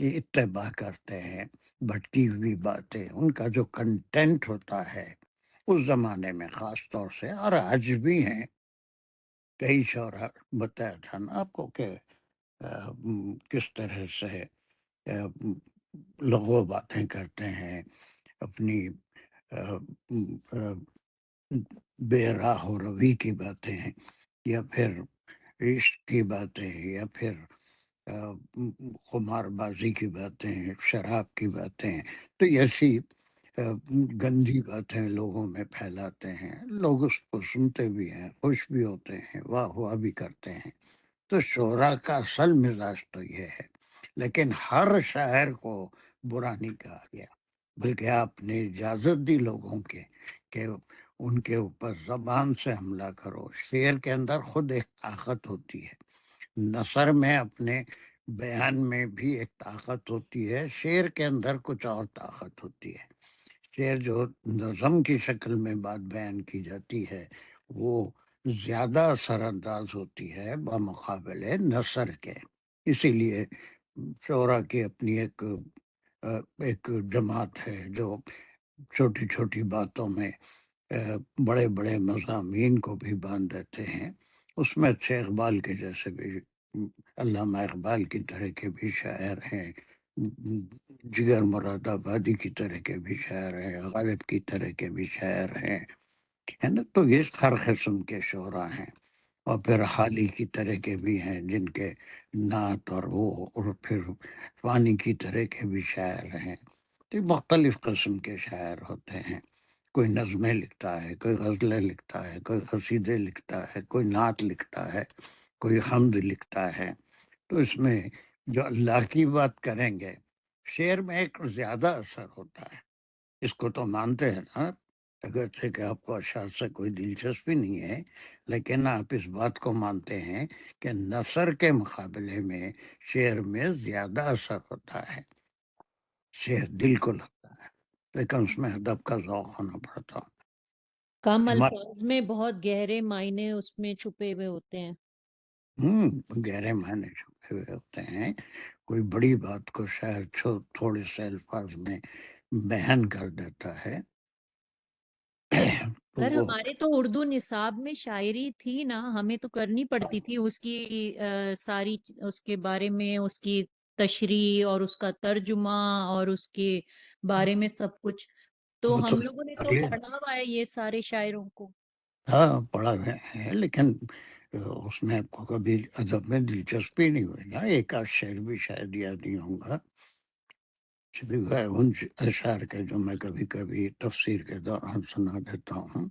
اتباع کرتے ہیں. بھٹکی ہوئی باتیں، ان کا جو کنٹینٹ ہوتا ہے اس زمانے میں خاص طور سے، اور آج بھی ہیں. کئی شعراء بتایا تھا نا آپ کو کہ کس طرح سے لغو باتیں کرتے ہیں، اپنی بے راہ و روی کی باتیں ہیں، یا پھر عشق کی باتیں، یا پھر خمار بازی کی باتیں، شراب کی باتیں. تو ایسی گندی باتیں لوگوں میں پھیلاتے ہیں. لوگ اس کو سنتے بھی ہیں، خوش بھی ہوتے ہیں، واہ واہ بھی کرتے ہیں. تو شعراء کا اصل مزاج تو یہ ہے. لیکن ہر شاعر کو برا نہیں کہا گیا، بلکہ آپ نے اجازت دی لوگوں کے کہ ان کے اوپر زبان سے حملہ کرو. شعر کے اندر خود ایک طاقت ہوتی ہے، نثر میں اپنے بیان میں بھی ایک طاقت ہوتی ہے، شعر کے اندر کچھ اور طاقت ہوتی ہے. شعر جو نظم کی شکل میں بات بیان کی جاتی ہے وہ زیادہ اثر انداز ہوتی ہے بمقابلے نثر کے. اسی لیے شعراء کی اپنی ایک جماعت ہے جو چھوٹی چھوٹی باتوں میں بڑے بڑے مضامین کو بھی باندھ دیتے ہیں. اس میں اچھے اقبال کے جیسے بھی، علامہ اقبال کی طرح کے بھی شاعر ہیں، جگر مراد آبادی کی طرح کے بھی شاعر ہیں، غالب کی طرح کے بھی شاعر ہیں، ہے نا. تو یہ ہر قسم کے شعراء ہیں. اور پھر حالی کی طرح کے بھی ہیں جن کے نعت اور وہ، اور پھر فانی کی طرح کے بھی شاعر ہیں. تو مختلف قسم کے شاعر ہوتے ہیں. کوئی نظمیں لکھتا ہے، کوئی غزلیں لکھتا ہے، کوئی قصیدے لکھتا ہے، کوئی نعت لکھتا ہے، کوئی حمد لکھتا ہے. تو اس میں جو اللہ کی بات کریں گے شعر میں ایک زیادہ اثر ہوتا ہے، اس کو تو مانتے ہیں نا، اگرچہ کہ آپ کو اشعار سے کوئی دلچسپی نہیں ہے، لیکن آپ اس بات کو مانتے ہیں کہ نثر کے مقابلے میں شعر میں زیادہ اثر ہوتا ہے، شعر دل کو لگتا ہے، لیکن اس میں ادب کا ذوق ہونا پڑتا۔ کم الفاظ میں بہت گہرے معنی اس میں چھپے ہوئے ہوتے ہیں۔ گہرے معنی چھپے ہوئے ہوتے ہیں، کوئی بڑی بات کو شاعر تھوڑے سے الفاظ میں بیان کر دیتا ہے۔ سر ہمارے تو اردو نصاب میں شاعری تھی نا، ہمیں تو کرنی پڑتی تھی اس کی ساری اس کے بارے میں، اس کی تشریح اور اس کا ترجمہ اور اس کے بارے میں سب کچھ، تو ہم لوگوں نے تو پڑھا ہوا ہے یہ سارے شاعروں کو۔ ہاں پڑھا ہے، لیکن اس میں آپ کو کبھی ادب میں دلچسپی نہیں ہوئی نا، ایک آدھ شعر بھی شاید یاد نہیں ہوگا، ان اشعار کے جو میں کبھی کبھی تفسیر کے دوران سنا دیتا ہوں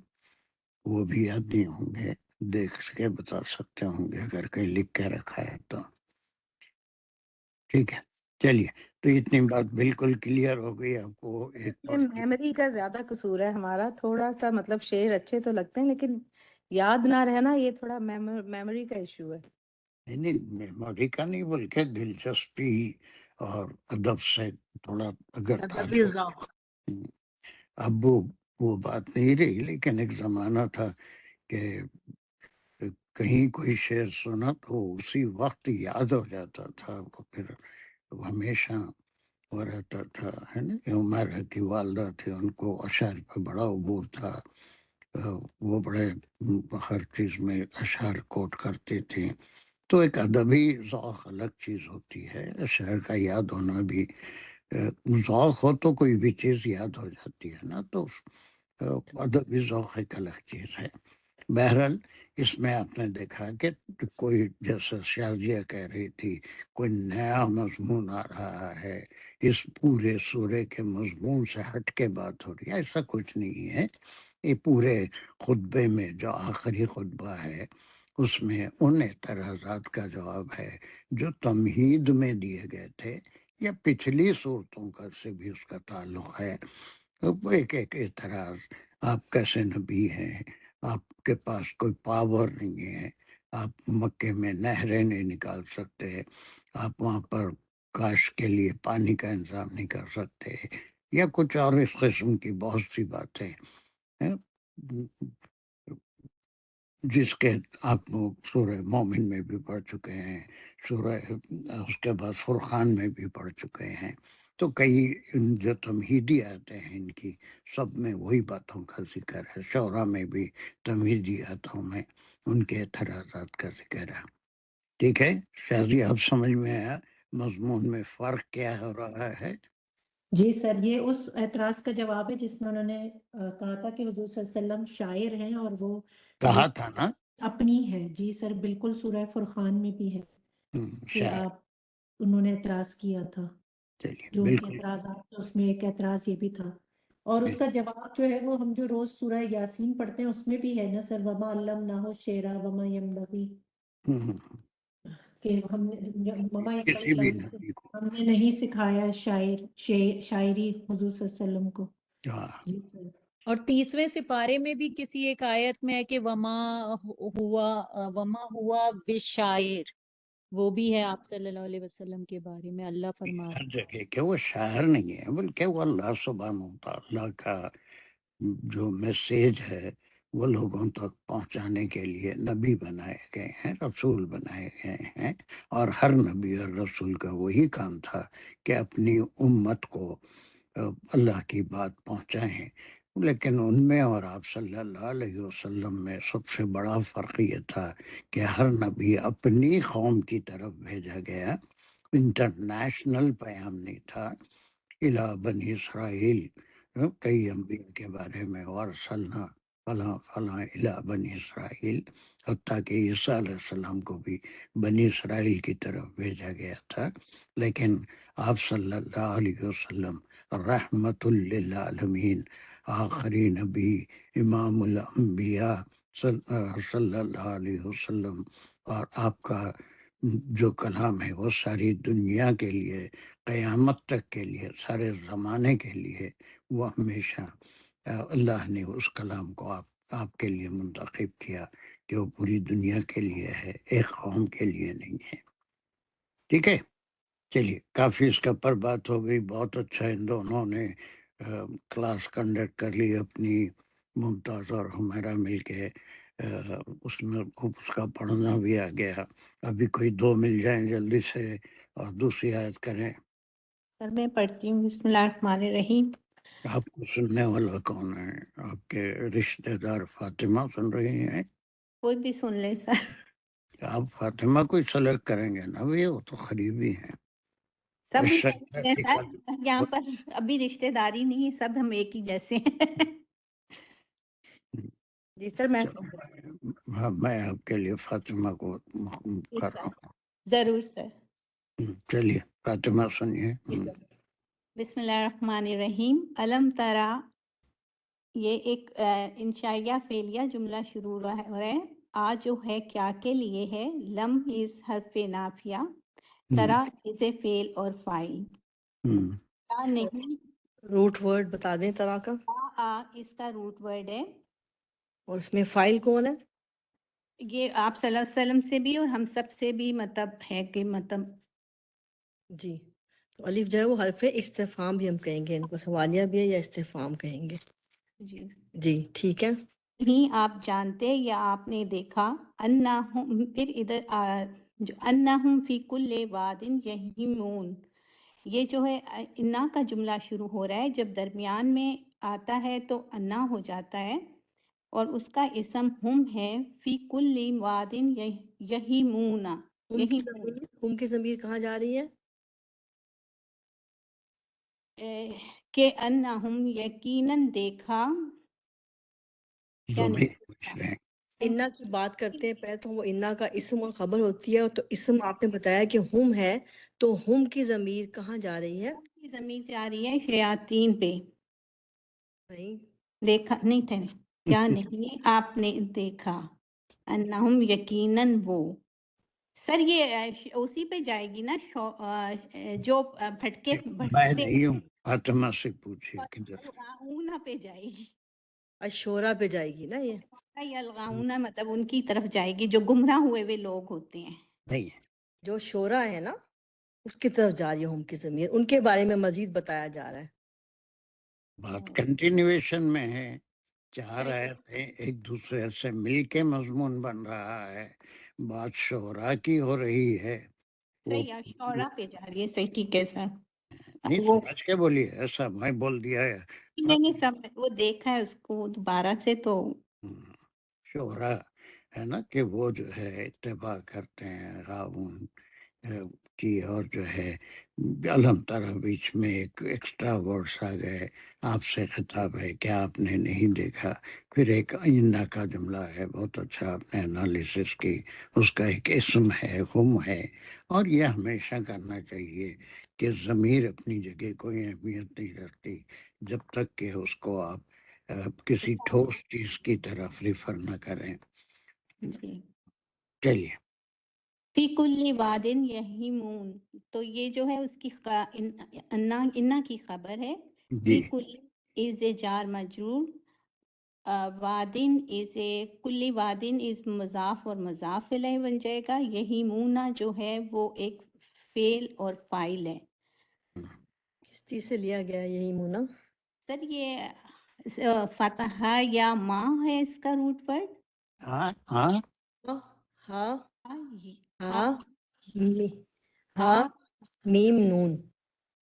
وہ بھی یاد نہیں ہوں گے، دیکھ کے بتا سکتے ہوں گے اگر کہیں لکھ کے رکھا ہے تو۔ ٹھیک ہے، چلیے، تو اتنی بات بالکل کلیئر ہو گئی آپ کو۔ ایک میموری کا زیادہ قصور ہے ہمارا، تھوڑا سا مطلب شعر اچھے تو لگتے ہیں لیکن یاد نہ رہنا یہ تھوڑا میموری کا ایشو ہے۔ نہیں میموری کا نہیں، بلکہ دلچسپی اور ادب سے تھوڑا اگر ادبی ذوق۔ اب وہ بات نہیں رہی، لیکن ایک زمانہ تھا کہ کہیں کوئی شعر سنا تو اسی وقت یاد ہو جاتا تھا، وہ پھر ہمیشہ وہ رہتا تھا، ہے نا۔ عمر کی والدہ تھے، ان کو اشعار پہ بڑا عبور تھا، وہ بڑے ہر چیز میں اشعار کوٹ کرتے تھے، تو ایک ادبی ذوق الگ چیز ہوتی ہے، اشعار کا یاد ہونا بھی ذوق ہو تو کوئی بھی چیز یاد ہو جاتی ہے نا، تو ادبی ذوق ایک الگ چیز ہے۔ بہرحال اس میں آپ نے دیکھا کہ کوئی جیسا شازیہ کہہ رہی تھی، کوئی نیا مضمون آ رہا ہے، اس پورے سورے کے مضمون سے ہٹ کے بات ہو رہی ہے، ایسا کچھ نہیں ہے۔ یہ پورے خطبے میں جو آخری خطبہ ہے اس میں ان اعتراضات کا جواب ہے جو تمہید میں دیے گئے تھے یا پچھلی صورتوں کا سے بھی اس کا تعلق ہے۔ ایک ایک اعتراض، آپ کیسے نبی ہیں، آپ کے پاس کوئی پاور نہیں ہے، آپ مکے میں نہریں نہیں نکال سکتے، آپ وہاں پر کاش کے لیے پانی کا انتظام نہیں کر سکتے، یا کچھ اور اس قسم کی بہت سی باتیں ہیں، جس کے آپ سورہ مومن میں بھی پڑھ چکے ہیں، سورہ اس کے بعد فرقان میں بھی پڑھ چکے ہیں، تو کئی جو تمہیدی آتے ہیں ان کی سب میں وہی باتوں کا ذکر ہے، شعرا میں بھی تمہیدی آتوں میں ان کے اعتراضات کا ذکر ہے۔ ٹھیک ہے شاذی، آپ سمجھ میں آیا مضمون میں فرق کیا ہو رہا ہے؟ جی سر، یہ اس اعتراض کا جواب ہے جس میں انہوں نے کہا تھا کہ حضور صلی اللہ علیہ وسلم شاعر ہیں اور وہ کہا تھا نا، اپنی ہے۔ جی سر، بالکل سورہ فرقان میں بھی ہے کہ شاعر، آپ، انہوں نے اعتراض کیا تھا چلیے جو ان کے بالکل۔ اعتراضات تھے، اس میں ایک اعتراض یہ بھی تھا، اور اس کا جواب جو ہے وہ ہم جو روز سورہ یاسین پڑھتے ہیں اس میں بھی ہے نا سر، وما علمناہ الشعر وما ینبغی، کہ ہم نے وما کسی ینبغی بھی لہ، نبی کو، ہم نے نہیں سکھایا شاعری حضور صلی اللہ علیہ وسلم کو۔ ہاں، جی سر۔ اور 30ویں سپارے میں بھی کسی ایک آیت میں ہے کہ وما ہوا بشاعر، وہ بھی ہے آپ صلی اللہ علیہ وسلم کے بارے میں، اللہ فرما ہر رہا جگہ کہ وہ شاعر نہیں ہے، بلکہ وہ اللہ سبحانہ وتعالیٰ کا جو میسیج ہے وہ لوگوں تک پہنچانے کے لیے نبی بنائے گئے ہیں، رسول بنائے گئے ہیں، اور ہر نبی اور رسول کا وہی کام تھا کہ اپنی امت کو اللہ کی بات پہنچائیں، لیکن ان میں اور آپ صلی اللہ علیہ وسلم میں سب سے بڑا فرق یہ تھا کہ ہر نبی اپنی قوم کی طرف بھیجا گیا، انٹرنیشنل پیام نہیں تھا۔ الہ بنی اسرائیل، کئی انبیاء کے بارے میں وارسلنا فلاں فلاں الہ بنی اسرائیل، حتیٰ کہ عیسیٰ علیہ السلام کو بھی بنی اسرائیل کی طرف بھیجا گیا تھا، لیکن آپ صلی اللہ علیہ وسلم رحمت للعالمین، آخری نبی، امام الانبیاء صلی اللہ علیہ وسلم، اور آپ کا جو کلام ہے وہ ساری دنیا کے لیے، قیامت تک کے لیے، سارے زمانے کے لیے، وہ ہمیشہ اللہ نے اس کلام کو آپ کے لیے منتخب کیا کہ وہ پوری دنیا کے لیے ہے، ایک قوم کے لیے نہیں ہے. ٹھیک ہے، چلیے کافی اس کے اوپر بات ہو گئی. بہت اچھا ان دونوں نے کلاس کنڈکٹ کر لی اپنی، ممتاز اور ہمیرا مل کے. اس میں خوب اس کا پڑھنا بھی آ گیا. ابھی کوئی دو مل جائیں جلدی سے اور دوسری آیت کریں. سر میں پڑھتی ہوں. بسم اللہ الرحمن الرحیم. آپ کو سننے والا کون ہے؟ آپ کے رشتہ دار فاطمہ سن رہی ہیں؟ کوئی بھی سن لے سر. آپ فاطمہ کو سلیکٹ کریں گے نا؟ بھی وہ تو قریبی ہیں. سب الشیطان ہیں کی سر، قدر- یہاں پر ابھی رشتہ داری نہیں ہے، سب ہم ایک ہی جیسے ہیں. جی سر میں سن ہاں، میں آپ کے لیے فاطمہ کو کر رہا ہوں. ضرور سر. چلیے فاطمہ سنیے. بسم اللہ الرحمن الرحیم. علم ترا، یہ ایک انشائیہ فعلیہ جملہ شروع ہو رہا ہے. آ جو ہے کیا کے لیے ہے. لم از حرف نافیہ، ترا از اے فعل اور فاعل. کیا نہیں، روٹ ورڈ بتا دیں طرح کا، آ اس کا روٹ ورڈ ہے. اور اس میں فائل کون ہے؟ یہ آپ صلی اللہ علیہ وسلم سے بھی اور ہم سب سے بھی مطلب ہے کہ مطلب جی، تو الف جو ہے وہ حرف استفہام بھی ہم کہیں گے، ان کو سوالیہ بھی ہے یا استفہام کہیں گے. جی. جی ٹھیک ہے. نہیں آپ جانتے یا آپ نے دیکھا، انہم، پھر ادھر جو انہم فی کل واد یہیمون، یہ جو ہے انا کا جملہ شروع ہو رہا ہے. جب درمیان میں آتا ہے تو انا ہو جاتا ہے، اور اس کا اسم ہم ہے. فی کل واد یہیمون. ہم کی ضمیر کہاں جا رہی ہے؟ کہ انہم یقیناً دیکھا، کیا نہیں پوچھ رہے ہیں. انا کی بات کرتے ہیں پہلے تو وہ انا کا اسم اور خبر ہوتی ہے، تو اسم آپ نے بتایا کہ ہم ہے، تو ہم کی ضمیر کہاں جا رہی ہے؟ کی زمین جا رہی ہے شیاطین پہ. نہیں، دیکھا نہیں تھے، کیا نہیں آپ نے دیکھا، انہم یقیناً وہ. سر یہ اسی پہ جائے گی نا جو بھٹکے میں بھٹکتے نہیں ہوں، فاطمہ سے پوچھیے کدھر. الغاؤنا پہ جائے گی. اشورا پہ جائے گی نا یہ؟ یہ الغاؤنا مطلب ان کی طرف جائے گی جو گمراہ ہوئے ہوئے لوگ ہوتے ہیں. نہیں ہے. جو شورا ہے نا اس کی طرف جا رہی ہے ہم کی ضمیر، ان کے بارے میں مزید بتایا جا رہا ہے. بات کنٹینیویشن میں ہے. چار آیتیں ایک دوسرے سے مل کے مضمون بن رہا ہے. بات شعراء کی ہو رہی ہے. وہ صحیح ہے، شعراء پہ جا رہی ہے. صحیح، ٹھیک ہے سر. نہیں وہ سمجھ کے بولیے، ایسا میں بول دیا ہے. میں نے سب وہ دیکھا ہے اس کو دوبارہ سے تو شعراء ہے نا کہ وہ جو ہے اتباع کرتے ہیں غاون کی، اور جو ہے علم ترا بیچ میں ایک ایکسٹرا ورڈس آ گئے. آپ سے خطاب ہے کہ آپ نے نہیں دیکھا. پھر ایک آئندہ کا جملہ ہے، بہت اچھا آپ نے انالیسس کی. اس کا ایک اسم ہے، ہم ہے. اور یہ ہمیشہ کرنا چاہیے کہ ضمیر اپنی جگہ کوئی اہمیت نہیں رکھتی جب تک کہ اس کو آپ کسی ٹھوس چیز کی طرف ریفر نہ کریں. جی. چلیے. فی کل وادن یہیمون، تو یہ جو ہے اس کی انا کی خبر ہے. جی فی کل از اے جار مجرور، وادن از اے کلی وادن از مضاف اور مضاف الیہ بن جائے گا. یہیمونا جو ہے وہ ایک فعل اور فاعل ہے. کس چیز سے لیا گیا ہے یہی مونا؟ سر یہ فتح یا ماں ہے اس کا روٹ ورڈ. ہاں ہاں ہاں ہاں ہاں ہاں میم نون،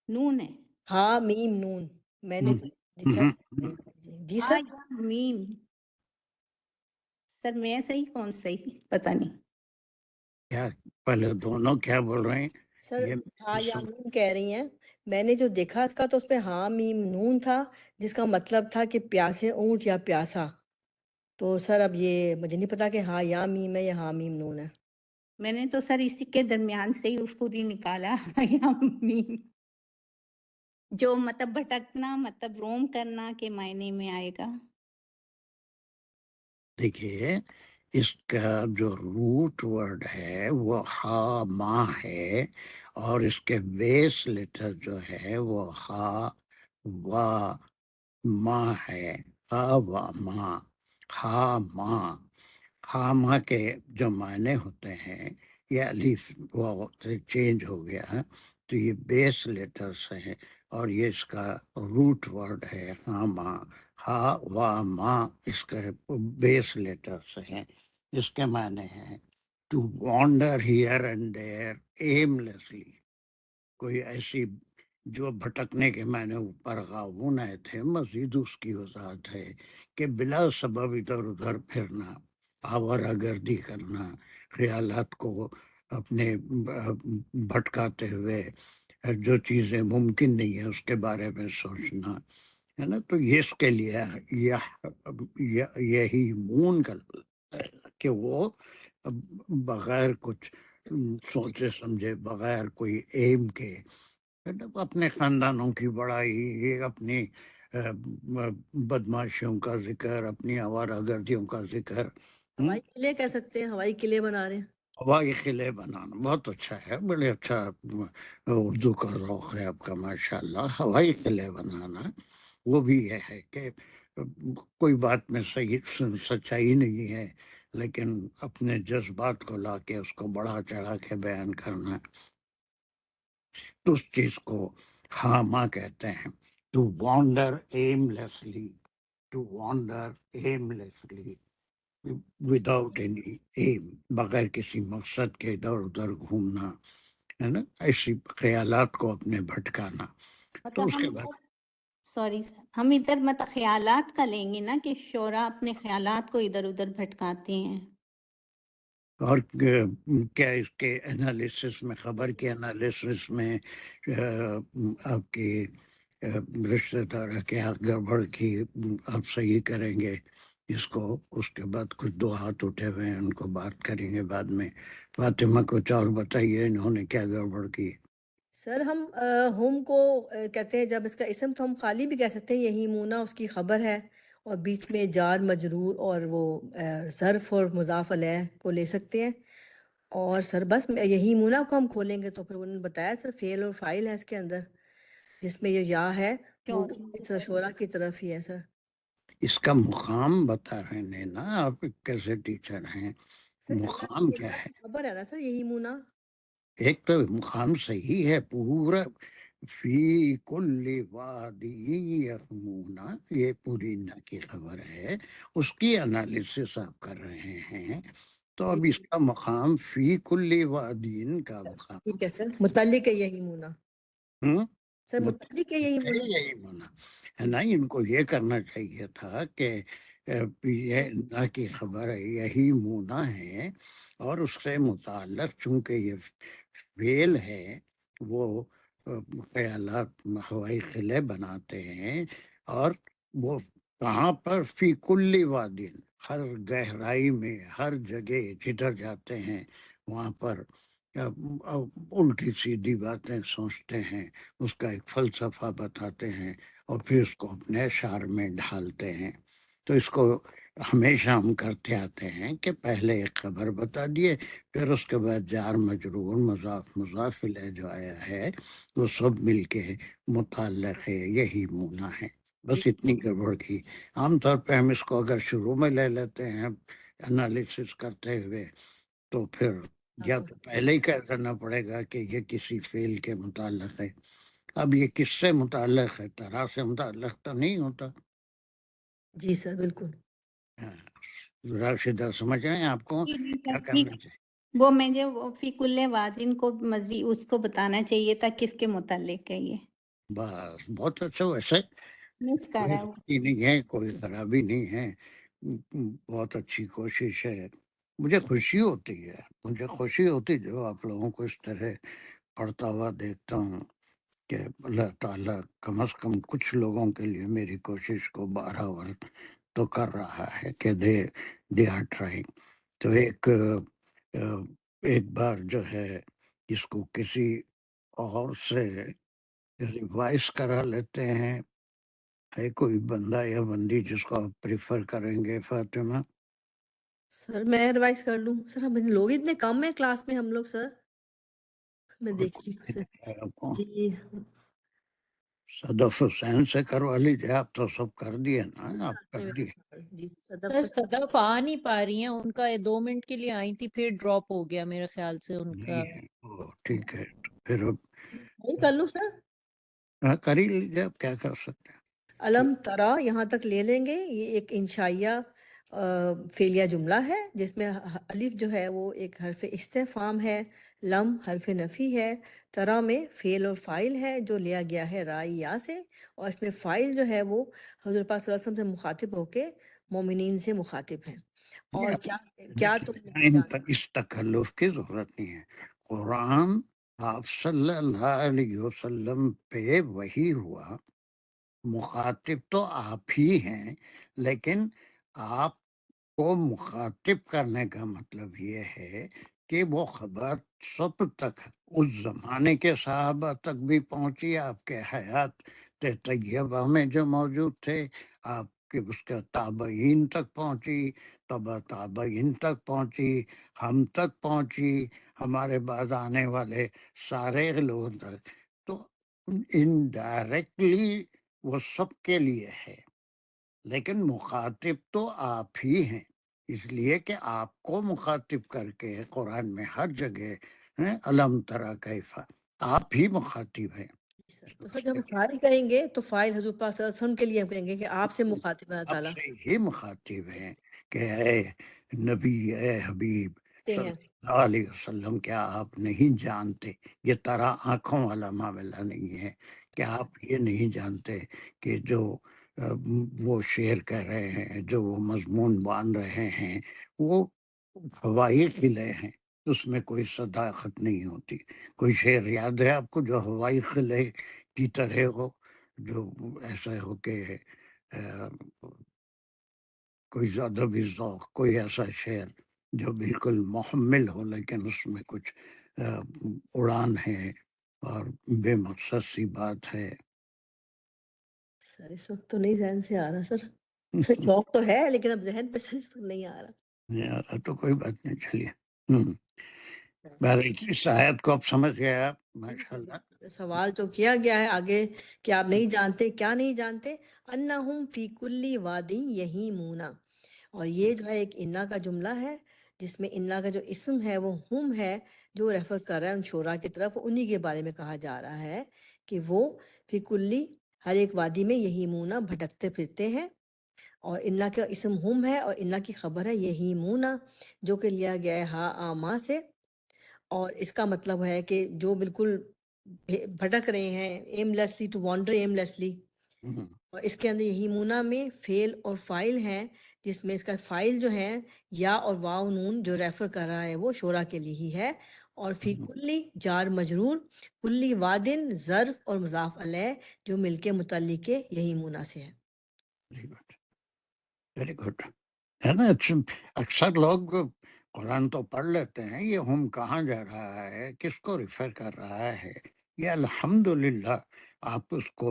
نون ہے. ہاں میم نون میں نے لکھا. جی ہاں سر، یا میم. سر میں صحیح کون صحیح پتہ نہیں. کیا پہلے دونوں کیا بول رہے ہیں؟ سر یہ ہاں یا میم کہہ رہی ہیں. میں نے جو دیکھا اس کا تو اس پہ ہاں میم نون تھا، جس کا مطلب تھا کہ پیاسے اونٹ یا پیاسا. تو سر اب یہ مجھے نہیں پتا کہ ہاں یا میم ہے یا ہاں میم نون ہے. میں نے تو سر اسی کے درمیان سے ہی اس کو بھی نکالا یا میم، جو مطلب بھٹکنا مطلب روم کرنا کے معنی میں آئے گا. دیکھیے اس کا جو روٹ ورڈ ہے وہ ہا ما ہے، اور اس کے بیس لیٹر جو ہے وہ ہا وا ما ہے، ہا وا ما، ہا ما۔ ہا ما کے جو معنی ہوتے ہیں یہ الف واو سے چینج ہو گیا ہے، تو یہ بیس لیٹرس ہیں، اور یہ اس کا روٹ ورڈ ہے ہا ما، ہا وا ما اس کا بیس لیٹرس ہیں۔ اس کے معنی ہیں to wander here and there aimlessly, کوئی ایسی جو بھٹکنے کے معنی اوپر غاون آئے تھے، مزید اس کی وضاحت ہے کہ بلا سبب ادھر ادھر پھرنا، آوارہ گردی کرنا، خیالات کو اپنے بھٹکاتے ہوئے جو چیزیں ممکن نہیں ہے اس کے بارے میں سوچنا ہے نا، تو یہ اس کے لیے یہی مون کا کہ وہ بغیر کچھ سوچے سمجھے، بغیر کوئی ایم کے اپنے خاندانوں کی بڑائی، اپنی بدماشیوں کا ذکر، اپنی آوارہ گردیوں کا ذکر، ہوائی قلعے کہہ سکتے ہیں، ہوائی قلعے بنا رہے ہیں۔ ہوائی قلعے بنانا بہت اچھا ہے، بڑے اچھا اردو کا ذوق ہے آپ کا، ماشاء اللہ۔ ہوائی قلعے بنانا وہ بھی یہ ہے کہ کوئی بات میں صحیح سچائی نہیں ہے، لیکن اپنے جذبات کو لا کے اس کو بڑا چڑھا کے بیان کرنا، تو اس چیز کو ہاں ماں کہتے ہیں۔ To wander aimlessly, to wander aimlessly without any aim, بغیر کسی مقصد کے ادھر ادھر گھومنا ہے نا، ایسی خیالات کو اپنے بھٹکانا۔ تو مطلب اس کے بعد سوری سر، ہم ادھر مطلب خیالات کا لیں گے نا کہ شعرا اپنے خیالات کو ادھر ادھر بھٹکاتے ہیں۔ اور کیا اس کے انالیسس میں، خبر کے انالیسس میں آپ کی رشتہ دار کیا گڑبڑ کی آپ صحیح کریں گے اس کو، اس کے بعد کچھ دو ہاتھ اٹھے ہوئے ہیں ان کو بات کریں گے بعد میں۔ فاطمہ کچھ اور بتائیے، انہوں نے کیا گڑبڑ کی؟ سر ہم ہم کو کہتے ہیں جب اس کا اسم تو ہم خالی بھی کہہ سکتے ہیں، یہی مونا اس کی خبر ہے، اور بیچ میں جار مجرور اور وہ ظرف اور مضاف علیہ کو لے سکتے ہیں، اور سر بس یہی مونا کو ہم کھولیں گے تو پھر انہوں نے بتایا سر فعل اور فاعل ہے اس کے اندر، جس میں یہ یا ہے وہ شعرا کی طرف ہی ہے سر۔ اس کا مقام بتا رہے ہیں نا آپ، کیسے ٹیچر ہیں، سر مقام اللہ کیا اللہ ہے؟ کی خبر ہے نا سر یہی مونا۔ ایک تو مقام صحیح ہے، پورا فی کل وادی یغمونا، یہ پوری نہ کی خبر ہے، اس کی انالیسس آپ کر رہے ہیں، تو اب اس کا مقام فی کل وادین کا مقام ٹھیک ہے سر، متعلق ہے یہی مونا، سر متعلق ہے یہی مونا۔ یہی ہونا ہے نا۔ ان کو یہ کرنا چاہیے تھا کہ یہ نہ کی خبر ہے، یہی مونا ہے، اور اس سے متعلق چونکہ یہ فعل ہے، وہ خیالات ہوائی قلعے بناتے ہیں، اور وہ کہاں پر؟ فی کل وادین، ہر گہرائی میں، ہر جگہ جدھر جاتے ہیں وہاں پر الٹی سیدھی باتیں سوچتے ہیں، اس کا ایک فلسفہ بتاتے ہیں، اور پھر اس کو اپنے اشعار میں ڈھالتے ہیں۔ تو اس کو ہمیشہ ہم کرتے آتے ہیں کہ پہلے ایک خبر بتا دیے، پھر اس کے بعد جار مجرور مضاف مضاف الیہ جو آیا ہے وہ سب مل کے متعلق ہے، یہی مونا ہے، بس اتنی گڑبڑ کی۔ عام طور پہ ہم اس کو اگر شروع میں لے لیتے ہیں انالیسس کرتے ہوئے، تو پھر یا تو پہلے ہی کہہ کرنا پڑے گا کہ یہ کسی فعل کے متعلق ہے، اب یہ کس سے متعلق ہے؟ طرح سے متعلق تو نہیں ہوتا۔ جی سر بالکل۔ راشدہ سمجھ رہے ہیں آپ کو کیا کرنا چاہیے؟ وہ مجھے فی کل وادن کو مزید اس کو بتانا چاہیے تھا کس کے متعلق ہے یہ، بس بہت اچھا، ویسے مس کر کوئی رہا ہے۔ غلطی نہیں ہے، کوئی خرابی نہیں ہے، بہت اچھی کوشش ہے۔ مجھے خوشی ہوتی ہے، مجھے خوشی ہوتی جو آپ لوگوں کو اس طرح پڑھتا ہوا دیکھتا ہوں کہ اللہ تعالیٰ کم از کم کچھ لوگوں کے لیے میری کوشش کو برابر تو کر رہا ہے کہ دے آر ٹرائنگ۔ تو ایک بار جو ہے اس کو کسی اور سے ریوائز کرا لیتے ہیں، ہے کوئی بندہ یا بندی جس کو آپ پریفر کریں گے فاطمہ؟ سر میں ریوائز کر لوں سر، ہم لوگ اتنے کم ہیں کلاس میں ہم لوگ سر، میں دیکھتی ہوں سر آپ کو جی صدف حسین سے کروا لیجیے، آپ تو سب کر دیے نا، آپ کر دیے. جی سر صدف صدف آ نہیں پا رہی ہیں، ان کا 2 منٹ کے لیے آئی تھی پھر ڈراپ ہو گیا میرے خیال سے ان کا. نہیں ہے وہ، ٹھیک ہے تو پھر اب وہی کر لوں سر، ہاں، کر ہی لیجیے، اب کیا کر سکتے ہیں. علم ترا یہاں تک لے لیں گے، یہ ایک انشائیہ فعلیہ جملہ ہے جس میں الف جو ہے وہ ایک حرف استفہام ہے، لم حرف نفی ہے، ترا میں فعل اور فاعل ہے جو لیا گیا ہے رائی یا سے، اور اس میں فاعل جو ہے وہ حضور پاک صلی اللہ علیہ وسلم سے مخاطب ہو کے مومنین سے مخاطب ہیں. اور کیا کیا تم دیکھیے، نہیں جانتے، اس تکلف کی ضرورت نہیں ہے. قرآن آپ صلی اللہ علیہ وسلم پہ وہی ہوا، مخاطب تو آپ ہی ہیں، لیکن آپ کو مخاطب کرنے کا مطلب یہ ہے کہ وہ خبر سب تک، اس زمانے کے صحابہ تک بھی پہنچی، آپ کے حیات طیبہ میں جو موجود تھے، آپ کے اس کے تابعین تک پہنچی، تبع تابعین تک پہنچی، ہم تک پہنچی، ہمارے بعد آنے والے سارے لوگوں تک. تو انڈائریکٹلی وہ سب کے لیے ہے، لیکن مخاطب تو آپ ہی ہیں، اس لیے کہ آپ کو مخاطب کر کے قرآن میں ہر جگہ علم ترا کیفا، آپ ہی مخاطب ہیں. تو سر جب ہم فائل کہیں گے تو فائل حضور پاک صلی اللہ علیہ وسلم کے لیے ہم کہیں گے کہ آپ سے مخاطب ہے اللہ آپ تعالیٰ سے ہی مخاطب ہیں کہ اے نبی، اے حبیب صلی ہیں. اللہ علیہ وسلم، کیا آپ نہیں جانتے؟ یہ ترا آنکھوں والا معاملہ نہیں ہے کہ آپ یہ نہیں جانتے کہ جو وہ شعر کہہ رہے ہیں، جو وہ مضمون باندھ رہے ہیں، وہ ہوائی قلعے ہیں، اس میں کوئی صداقت نہیں ہوتی. کوئی شعر یاد ہے آپ کو جو ہوائی قلعے کی طرح ہو، جو ایسا ہو کہ کوئی زیادہ بھی ذوق، کوئی ایسا شعر جو بالکل محمل ہو لیکن اس میں کچھ اڑان ہے اور بے مقصد سی بات ہے. سر اس وقت تو نہیں ذہن سے آ رہا سر، شوق تو ہے لیکن اب ذہن پہ سر اس وقت نہیں آ رہا. یار تو کوئی بات نہیں، چلیے. اس آیت کو اب سمجھ گئے آپ، ماشاء اللہ. سوال تو کیا گیا ہے آگے کہ آپ نہیں جانتے، کیا نہیں جانتے؟ انہم فی کلی وادی یہیمونا، اور یہ جو ہے ایک انا کا جملہ ہے جس میں انا کا جو اسم ہے وہ ہم ہے، جو ریفر کر رہا ہے ان شعراء کی طرف، انہی کے بارے میں کہا جا رہا ہے کہ وہ فی کلی، ہر ایک وادی میں یہیمونا بھٹکتے پھرتے ہیں. اور انا کا اسم ہم ہے اور انا کی خبر ہے یہیمونا، جو کہ لیا گیا ہے ہا آما سے، اور اس کا مطلب ہے کہ جو بالکل بھٹک رہے ہیں، aimlessly, to wander aimlessly. اور اس کے اندر یہی مونا میں فعل اور فائل ہیں، جس میں اس کا فائل جو ہے یا اور واو نون جو ریفر کر رہا ہے وہ شورا کے لیے ہی ہے. اور فی کلی جار مجرور، کلی وادن ظرف اور مضاف علیہ جو مل کے متعلق یہی مونا سے ہے. ویری گڈ ہے نا. اکثر لوگ قرآن تو پڑھ لیتے ہیں، یہ ہم کہاں جا رہا ہے، کس کو ریفر کر رہا ہے، یہ الحمدللہ آپ اس کو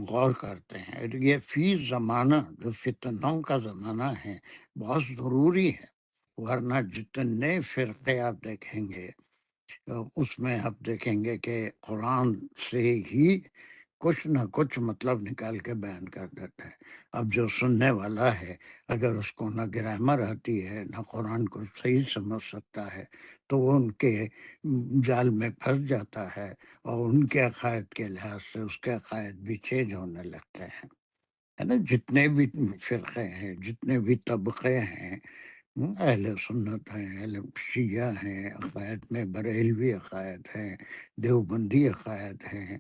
غور کرتے ہیں. یہ فی زمانہ، جو فتنوں کا زمانہ ہے، بہت ضروری ہے، ورنہ جتنے فرقے آپ دیکھیں گے اس میں آپ دیکھیں گے کہ قرآن سے ہی کچھ نہ کچھ مطلب نکال کے بیان کر دیتا ہے. اب جو سننے والا ہے اگر اس کو نہ گرامر آتی ہے، نہ قرآن کو صحیح سمجھ سکتا ہے، تو وہ ان کے جال میں پھنس جاتا ہے، اور ان کے عقائد کے لحاظ سے اس کے عقائد بھی چینج ہونے لگتے ہیں. ہے نا، جتنے بھی فرقے ہیں، جتنے بھی طبقے ہیں، اہل سنت ہیں، اہل شیعہ ہیں، عقائد میں بریلوی عقائد ہیں، دیوبندی عقائد ہیں،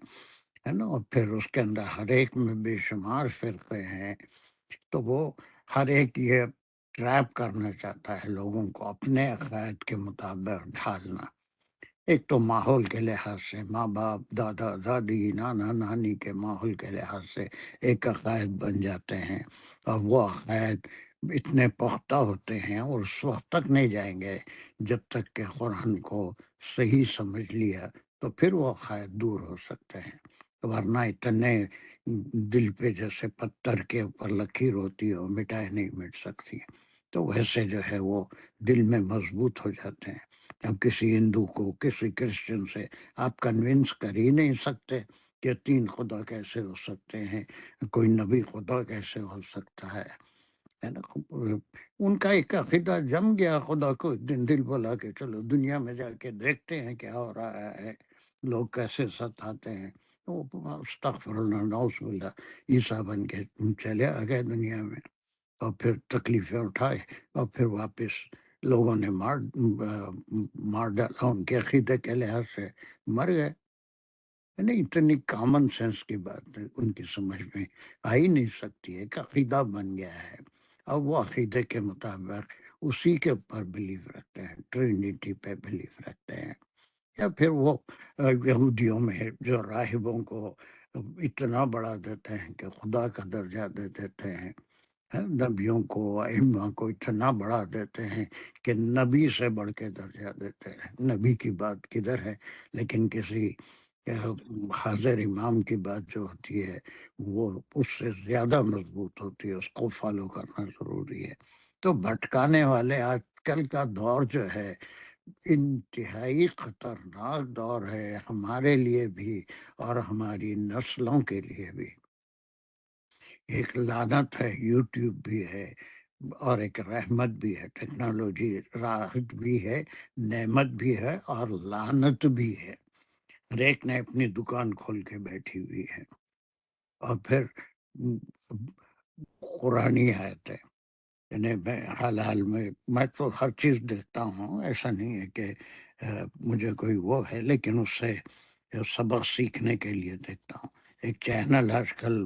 ہے نا، اور پھر اس کے اندر ہر ایک میں بے شمار فرقے ہیں. تو وہ ہر ایک یہ ٹریپ کرنا چاہتا ہے لوگوں کو اپنے عقائد کے مطابق ڈھالنا. ایک تو ماحول کے لحاظ سے، ماں باپ، دادا دادی، نانا نانی کے ماحول کے لحاظ سے ایک عقائد بن جاتے ہیں، اور وہ عقائد اتنے پختہ ہوتے ہیں اور اس وقت تک نہیں جائیں گے جب تک کہ قرآن کو صحیح سمجھ لیا، تو پھر وہ عقائد دور ہو سکتے ہیں. ورنہ اتنے دل پہ جیسے پتھر کے اوپر لکیر ہوتی ہے، وہ مٹائے نہیں مٹ سکتی. تو ویسے جو ہے وہ دل میں مضبوط ہو جاتے ہیں۔ اب کسی ہندو کو، کسی کرسچن سے آپ کنونس کر ہی نہیں سکتے کہ 3 خدا کیسے ہو سکتے ہیں، کوئی نبی خدا کیسے ہو سکتا ہے نا۔ ان کا ایک عقیدہ جم گیا، خدا کو ایک دن دل بولا کہ چلو دنیا میں جا کے دیکھتے ہیں کیا ہو رہا ہے، لوگ کیسے ستاتے ہیں۔ وہ استغفر اللہ، نعوذ باللہ، عیسیٰ بن کے چلے آ گئے دنیا میں، اور پھر تکلیفیں اٹھائے، اور پھر واپس لوگوں نے مار ڈالا ان کے عقیدے کے لحاظ سے، مر گئے۔ یعنی اتنی کامن سینس کی بات ہے، ان کی سمجھ میں آ ہی نہیں سکتی، ایک عقیدہ بن گیا ہے، اور وہ عقیدے کے مطابق اسی کے اوپر بلیف رکھتے ہیں، ٹرینیٹی پہ بلیف رکھتے ہیں۔ یا پھر وہ یہودیوں میں جو راہبوں کو اتنا بڑا دیتے ہیں کہ خدا کا درجہ دے دیتے ہیں، نبیوں کو، ائمہ کو اتنا بڑا دیتے ہیں کہ نبی سے بڑھ کے درجہ دیتے ہیں۔ نبی کی بات کدھر ہے، لیکن کسی حاضر امام کی بات جو ہوتی ہے وہ اس سے زیادہ مضبوط ہوتی ہے، اس کو فالو کرنا ضروری ہے۔ تو بھٹکانے والے آج کل کا دور جو ہے انتہائی خطرناک دور ہے، ہمارے لیے بھی اور ہماری نسلوں کے لیے بھی۔ ایک لعنت ہے، یوٹیوب بھی ہے، اور ایک رحمت بھی ہے۔ ٹیکنالوجی راحت بھی ہے، نعمت بھی ہے، اور لعنت بھی ہے۔ ہر ایک نے اپنی دکان کھول کے بیٹھی ہوئی ہے، اور پھر قرآنی آیت ہے۔ یعنی حال میں تو ہر چیز دیکھتا ہوں، ایسا نہیں ہے کہ مجھے کوئی وہ ہے، لیکن اس سے سبق سیکھنے کے لیے دیکھتا ہوں۔ ایک چینل آج کل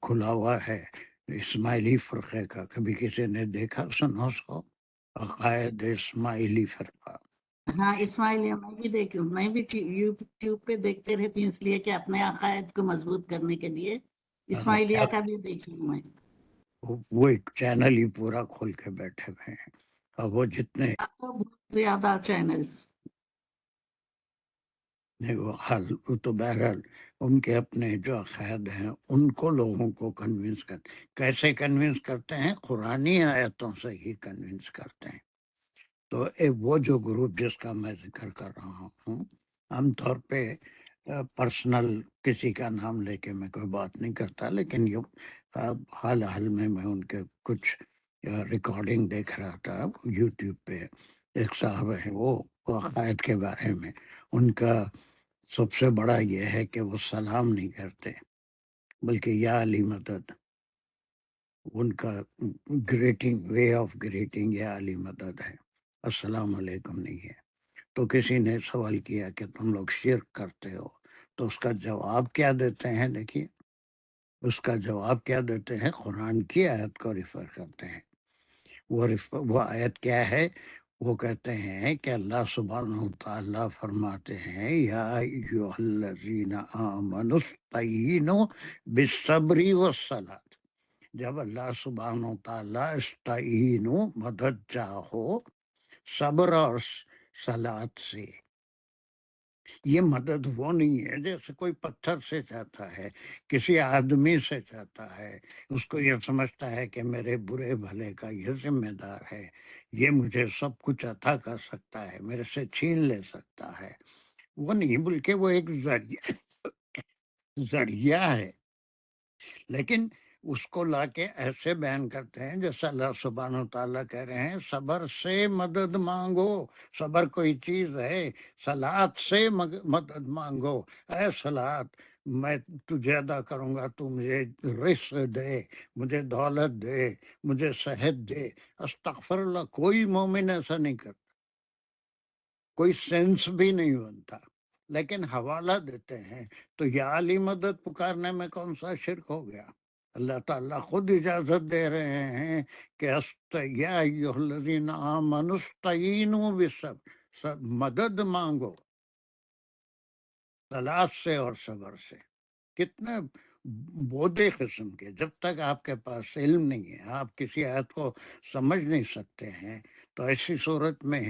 کھلا ہوا ہے اسماعیلی فرقے کا، کبھی کسی نے دیکھا سنا اس کو؟ عقائد اسماعیلی فرقہ۔ ہاں اسماعیلیہ میں بھی یوٹیوب پہ دیکھتے رہتی ہوں، اس لیے کہ اپنے عقائد کو مضبوط کرنے کے لیے اسماعیلیہ کا بھی دیکھی ہوں میں۔ وہ ایک چینل ہی پورا کھول کے بیٹھے ہوئے ہیں، اور وہ جتنے اب تو بہت زیادہ چینلز۔ وہ تو بہرحال ان کے اپنے جو عقائد ہیں ان کو لوگوں کو کنونس کیسے کنونس کرتے ہیں؟ قرآنی آیتوں سے ہی کنونس کرتے ہیں۔ تو وہ جو گروپ جس کا میں ذکر کر رہا ہوں، عام طور پہ پرسنل کسی کا نام لے کے میں کوئی بات نہیں کرتا، لیکن یہ حال میں ان کے کچھ ریکارڈنگ دیکھ رہا تھا یوٹیوب پہ۔ ایک صاحب ہے، وہ عقائد کے بارے میں ان کا سب سے بڑا یہ ہے کہ وہ سلام نہیں کرتے، بلکہ یا علی مدد، ان کا گریٹنگ، وے آف گریٹنگ یا علی مدد ہے، السلام علیکم نہیں ہے۔ تو کسی نے سوال کیا کہ تم لوگ شرک کرتے ہو، تو اس کا جواب کیا دیتے ہیں؟ دیکھیے اس کا جواب کیا دیتے ہیں، قرآن کی آیت کو ریفر کرتے ہیں۔ وہ آیت کیا ہے؟ وہ کہتے ہیں کہ اللہ سبحانہ تعالیٰ فرماتے ہیں یا ایھا الذین آمنوا استعینوا بالصبر والصلاۃ۔ جب اللہ سبحانہ تعالیٰ استعینوا مدد چاہو صبر اور صلاۃ سے، یہ مدد وہ نہیں ہے جیسے کوئی پتھر سے چاہتا ہے، کسی آدمی سے چاہتا ہے، اس کو یہ سمجھتا ہے کہ میرے برے بھلے کا یہ ذمہ دار ہے، یہ مجھے سب کچھ عطا کر سکتا ہے، میرے سے چھین لے سکتا ہے۔ وہ نہیں، بلکہ وہ ایک ذریعہ ہے، لیکن اس کو لا کے ایسے بیان کرتے ہیں جیسے اللہ سبحانہ و تعالیٰ کہہ رہے ہیں صبر سے مدد مانگو۔ صبر کوئی چیز ہے؟ صلاۃ سے مدد مانگو۔ اے صلاۃ، میں تجھے ادا کروں گا، تو مجھے رزق دے، مجھے دولت دے، مجھے صحت دے۔ استغفر اللہ، کوئی مومن ایسا نہیں کرتا، کوئی سینس بھی نہیں بنتا، لیکن حوالہ دیتے ہیں۔ تو یا علی مدد پکارنے میں کون سا شرک ہو گیا؟ اللہ تعالیٰ خود اجازت دے رہے ہیں کہ یا ایھا الذین آمنوا استعینوا بالصبر، مدد مانگو صلاۃ سے اور صبر سے۔ کتنے بودے قسم کے، جب تک آپ کے پاس علم نہیں ہے، آپ کسی آیت کو سمجھ نہیں سکتے ہیں، تو ایسی صورت میں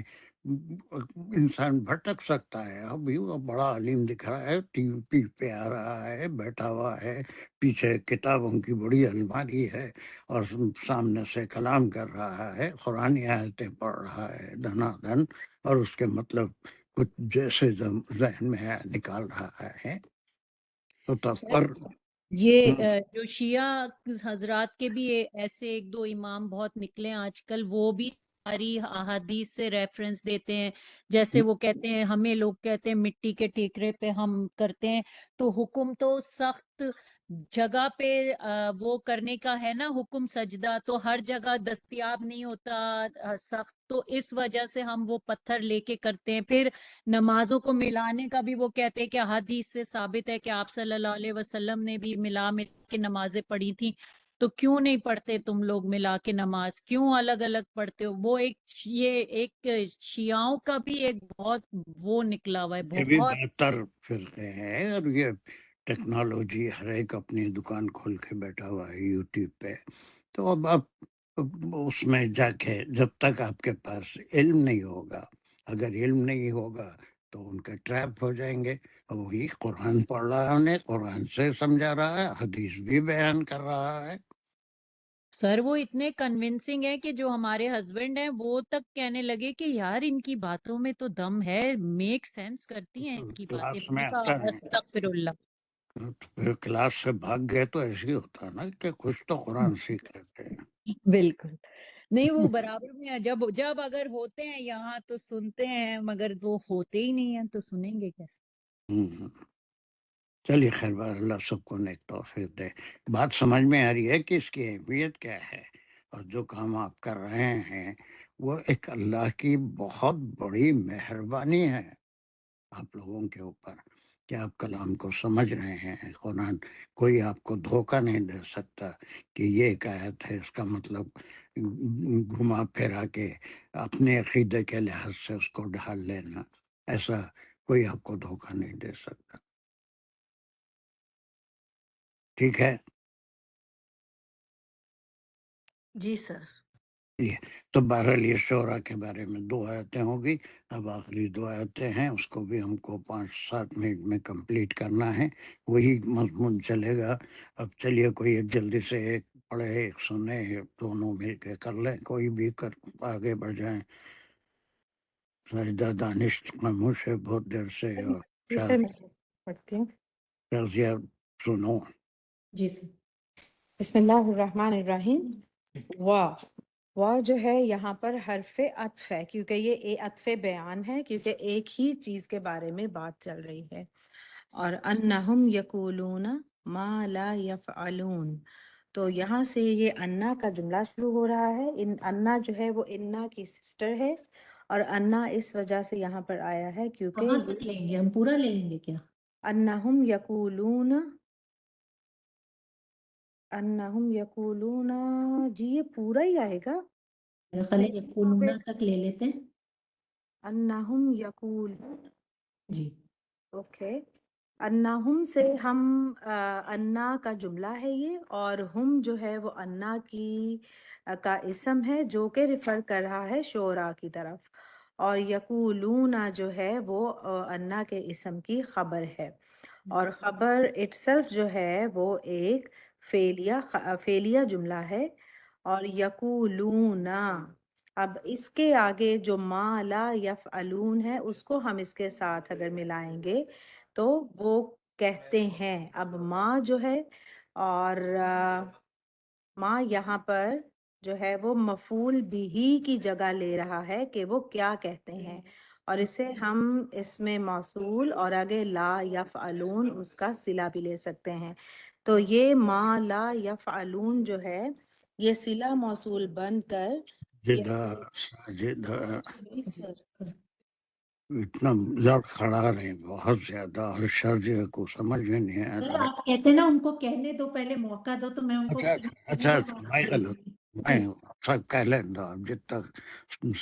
انسان بھٹک سکتا ہے. ابھی وہ بڑا علیم دکھ رہا ہے, ٹی وی پہ آ رہا ہے, بیٹھا ہوا ہے, پیچھے کتابوں کی بڑی الماری ہے اور سامنے سے کلام کر رہا ہے, قرآن آیتیں پڑھ رہا ہے دھنا دھن, اور اس کے مطلب کچھ جیسے ذہن میں نکال رہا ہے. تو تب پر یہ جو شیعہ حضرات کے بھی ایسے ایک دو امام بہت نکلے ہیں آج کل, وہ بھی ساری احادیث سے ریفرنس دیتے ہیں. جیسے وہ کہتے ہیں, ہمیں لوگ کہتے ہیں مٹی کے ٹیکرے پہ ہم کرتے ہیں, تو حکم تو سخت جگہ پہ وہ کرنے کا ہے نا, حکم سجدہ تو ہر جگہ دستیاب نہیں ہوتا سخت, تو اس وجہ سے ہم وہ پتھر لے کے کرتے ہیں. پھر نمازوں کو ملانے کا بھی وہ کہتے ہیں کہ حدیث سے ثابت ہے کہ آپ صلی اللہ علیہ وسلم نے بھی ملا کے نمازیں پڑھی تھیں, تو کیوں نہیں پڑھتے تم لوگ ملا کے نماز, کیوں الگ الگ پڑھتے ہو؟ وہ یہ ایک شیعوں کا بھی ایک بہت وہ نکلا ہوا ہے, یہ بھی بہت بہتر فرقے ہیں. اور یہ ٹیکنالوجی ہر ایک اپنی دکان کھول کے بیٹھا ہوا ہے یوٹیوب پہ. تو اب آپ اس میں جا کے, جب تک آپ کے پاس علم نہیں ہوگا, اگر علم نہیں ہوگا تو ان کے ٹریپ ہو جائیں گے. وہی قرآن پڑھ رہا ہے, انہیں قرآن سے سمجھا رہا ہے, حدیث بھی بیان کر رہا ہے. سر وہ اتنے کنونسنگ ہے کہ جو ہمارے ہسبینڈ ہیں وہ تک کہنے لگے کہ یار ان کی باتوں میں تو دم ہے, میک سینس کرتی ہیں ان کی باتیں. کلاس میں میں نے آتا کہا ہے, استغفر اللہ. پھر کلاس سے بھاگ گئے تو ایسے ہی ہوتا ہے نا کہ کچھ تو قرآن سیکھ لیتے ہیں. بالکل نہیں, وہ برابر میں ہے. جب اگر ہوتے ہیں یہاں تو سنتے ہیں, مگر وہ ہوتے ہی نہیں ہیں تو سنیں گے کیسے؟ ہوں. چلیے خیر بار, اللہ سب کو نیک توفیق دے. بات سمجھ میں آ رہی ہے کہ اس کی اہمیت کیا ہے, اور جو کام آپ کر رہے ہیں وہ ایک اللہ کی بہت بڑی مہربانی ہے آپ لوگوں کے اوپر, کہ آپ کلام کو سمجھ رہے ہیں. قرآن کوئی آپ کو دھوکہ نہیں دے سکتا کہ یہ ایک آیت ہے, اس کا مطلب گھما پھرا کے اپنے عقیدے کے لحاظ سے اس کو ڈھال لینا, ایسا کوئی آپ کو دھوکہ نہیں دے سکتا. ٹھیک ہے. جی سر. تو بہرحال یہ شعرا کے بارے میں 2 آیتیں ہوگی. اب آخری 2 آیتیں ہیں, اس کو بھی ہم کو 5-7 منٹ میں کمپلیٹ کرنا ہے, وہی مضمون چلے گا. اب چلیے کوئی ایک جلدی سے ایک پڑھے, ایک سنے, دونوں مل کے کر لیں, کوئی بھی کر آگے بڑھ جائیں. ساجدہ دانش خاموش ہے بہت دیر سے, اور جی سر, میں پڑھتی ہوں. شازیہ سنو. جی سر. بسم اللہ الرحمن الرحیم. واہ جو ہے یہاں پر حرف عطف ہے, کیونکہ یہ عطف بیان ہے, کیونکہ ایک ہی چیز کے بارے میں بات چل رہی ہے. اور انہم یقولون ما لا یفعلون, تو یہاں سے یہ انا کا جملہ شروع ہو رہا ہے. انا جو ہے وہ انا کی سسٹر ہے, اور انا اس وجہ سے یہاں پر آیا ہے کیونکہ کہاں تک لیں گے, ہم پورا لے لیں گے کیا؟ انہم یقولون, انہم یقولون, جی یہ پورا ہی آئے گا. میرا خیال ہے یقولون تک لے لیتے ہیں. انہم یقول, جی اوکے. انہم سے ہم انا کا جملہ ہے یہ, اور ہم جو ہے وہ انا کی کا اسم ہے جو کہ ریفر کر رہا ہے شعراء کی طرف, اور یقولون جو ہے وہ انا کے اسم کی خبر ہے. اور خبر اٹسلف جو ہے وہ ایک فعلیہ جملہ ہے. اور یقولون, اب اس کے آگے جو ما لا یفعلون ہے اس کو ہم اس کے ساتھ اگر ملائیں گے تو وہ کہتے ہیں. اب ما جو ہے, اور ما یہاں پر جو ہے وہ مفعول بھی کی جگہ لے رہا ہے کہ وہ کیا کہتے ہیں, اور اسے ہم اس میں موصول اور آگے لا یفعلون اس کا صلہ بھی لے سکتے ہیں. تو یہ ما لا یفعلون جو ہے یہ صلہ موصول بن کر ساجدہ جی سر, اتنا لڑ کھڑا رہے بہت زیادہ, اور شازیہ کو سمجھ میں نہیں آ سر, رہا ہے. آپ کہتے ہیں نا ان کو کہنے دو, پہلے موقع دو, تو میں ان کو اچھا میں غلط, میں سب کہہ لیں گا آپ جب تک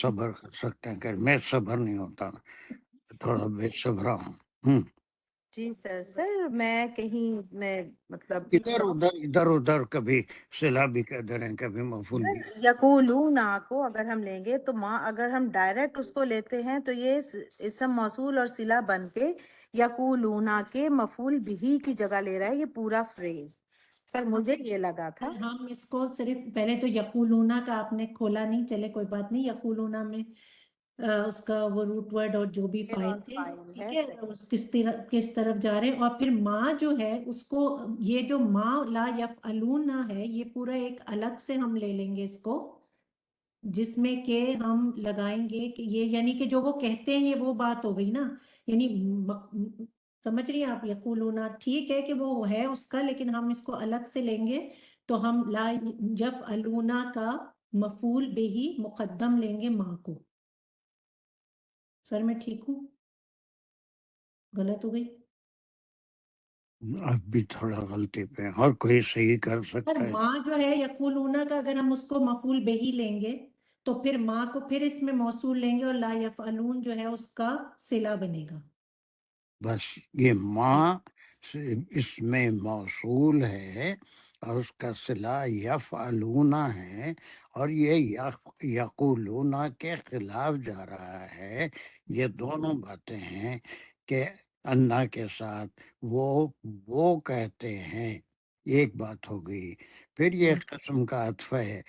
صبر کر سکتے ہیں. کہ میں صبر نہیں ہوتا, تھوڑا بے صبر ہوں. جی سر، سر میں کہیں میں مطلب ادھر ادھر کبھی صلہ بھی کہہ دے رہے ہیں، کبھی مفعول بھی. یقولون کو اگر ہم لیں گے تو ماں اگر ہم ڈائریکٹ اس کو لیتے ہیں تو یہ اسم موصول اور صلہ بن کے یقولون کے مفعول بھی کی جگہ لے رہا ہے یہ پورا فریز. سر مجھے یہ لگا تھا ہم اس کو صرف پہلے تو یقولونا کا آپ نے کھولا نہیں، چلے کوئی بات نہیں، یقولونا میں اس کا وہ روٹ ورڈ اور جو بھی فائل تھے، ٹھیک ہے، اس کس طرف جا رہے ہیں. اور پھر ماں جو ہے اس کو، یہ جو ماں لا یفعلون ہے یہ پورا ایک الگ سے ہم لے لیں گے اس کو، جس میں کہ ہم لگائیں گے کہ یہ یعنی کہ جو وہ کہتے ہیں یہ وہ بات ہو گئی نا، یعنی سمجھ رہی ہیں آپ، یقولونا ٹھیک ہے کہ وہ ہے اس کا، لیکن ہم اس کو الگ سے لیں گے تو ہم لا یفعلونا کا مفعول بہ مقدم لیں گے ماں کو. سر میں ٹھیک ہوں، غلط ہو گئی؟ اب بھی تھوڑا غلطی پہ ہیں، اور کوئی صحیح کر سر سکتا ہے. ماں جو ہے یقولونا کا اگر ہم اس کو مفعول بہی لیں گے تو پھر ماں کو پھر اس میں موصول لیں گے اور لا یفعلون جو ہے اس کا صلہ بنے گا. بس یہ ماں اس میں موصول ہے اور اس کا صلہ یفعلون ہے، اور یہ یقولون کے خلاف جا رہا ہے. یہ دونوں باتیں ہیں کہ انا کے ساتھ وہ کہتے ہیں، ایک بات ہو گئی. پھر یہ قسم کا عطف ہے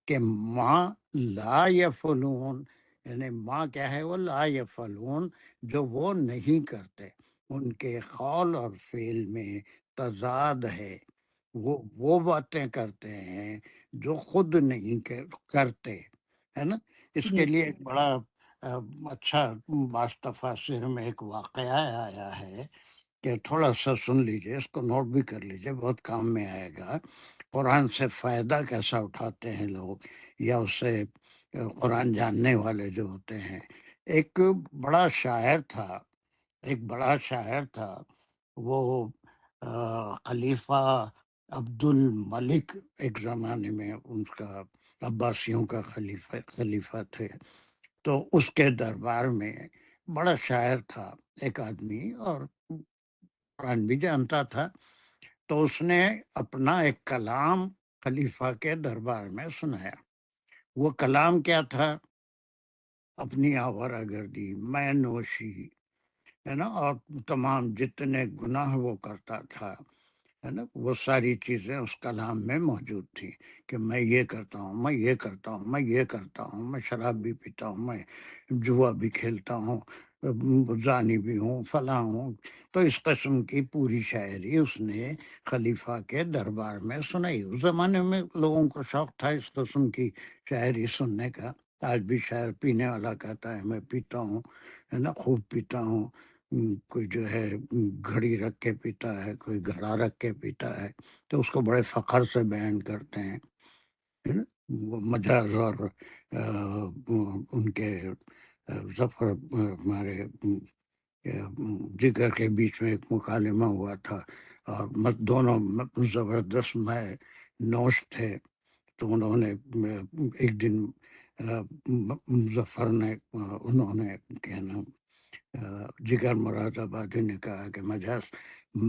کہ ماں لا یفعلون، یعنی ماں کیا ہے، وہ لا یفعلون جو وہ نہیں کرتے، ان کے قول اور فعل میں تضاد ہے. وہ باتیں کرتے ہیں جو خود نہیں کرتے، ہے نا. اس کے لیے ایک بڑا اچھا بعض تفاسیر میں ایک واقعہ آیا ہے کہ تھوڑا سا سن لیجئے، اس کو نوٹ بھی کر لیجئے، بہت کام میں آئے گا. قرآن سے فائدہ کیسا اٹھاتے ہیں لوگ، یا اس سے قرآن جاننے والے جو ہوتے ہیں. ایک بڑا شاعر تھا، وہ خلیفہ عبد الملک ایک زمانے میں ان کا عباسیوں کا خلیفہ تھے. تو اس کے دربار میں بڑا شاعر تھا ایک آدمی، اور قرآن بھی جانتا تھا. تو اس نے اپنا ایک کلام خلیفہ کے دربار میں سنایا. وہ کلام کیا تھا؟ اپنی آوارہ گردی، میں نوشی، ہے نا، اور تمام جتنے گناہ وہ کرتا تھا، ہے نا، وہ ساری چیزیں اس کلام میں موجود تھی کہ میں یہ کرتا ہوں، میں یہ کرتا ہوں، میں یہ کرتا ہوں، میں شراب بھی پیتا ہوں، میں جوا بھی کھیلتا ہوں، زانی بھی ہوں، فلاں ہوں. تو اس قسم کی پوری شاعری اس نے خلیفہ کے دربار میں سنائی. اس زمانے میں لوگوں کو شوق تھا اس قسم کی شاعری سننے کا. آج بھی شاعر پینے والا کہتا ہے میں پیتا ہوں، ہے نا، خوب پیتا ہوں. کوئی جو ہے گھڑی رکھ کے پیتا ہے، کوئی گھڑا رکھ کے پیتا ہے، تو اس کو بڑے فخر سے بیان کرتے ہیں. وہ مجاز اور ان کے ظفر ہمارے جگر کے بیچ میں ایک مکالمہ ہوا تھا، اور دونوں زبردست میں نوش تھے. تو انہوں نے ایک دن ظفر نے انہوں نے کہنا جگر مراد آبادی نے کہا کہ مجاز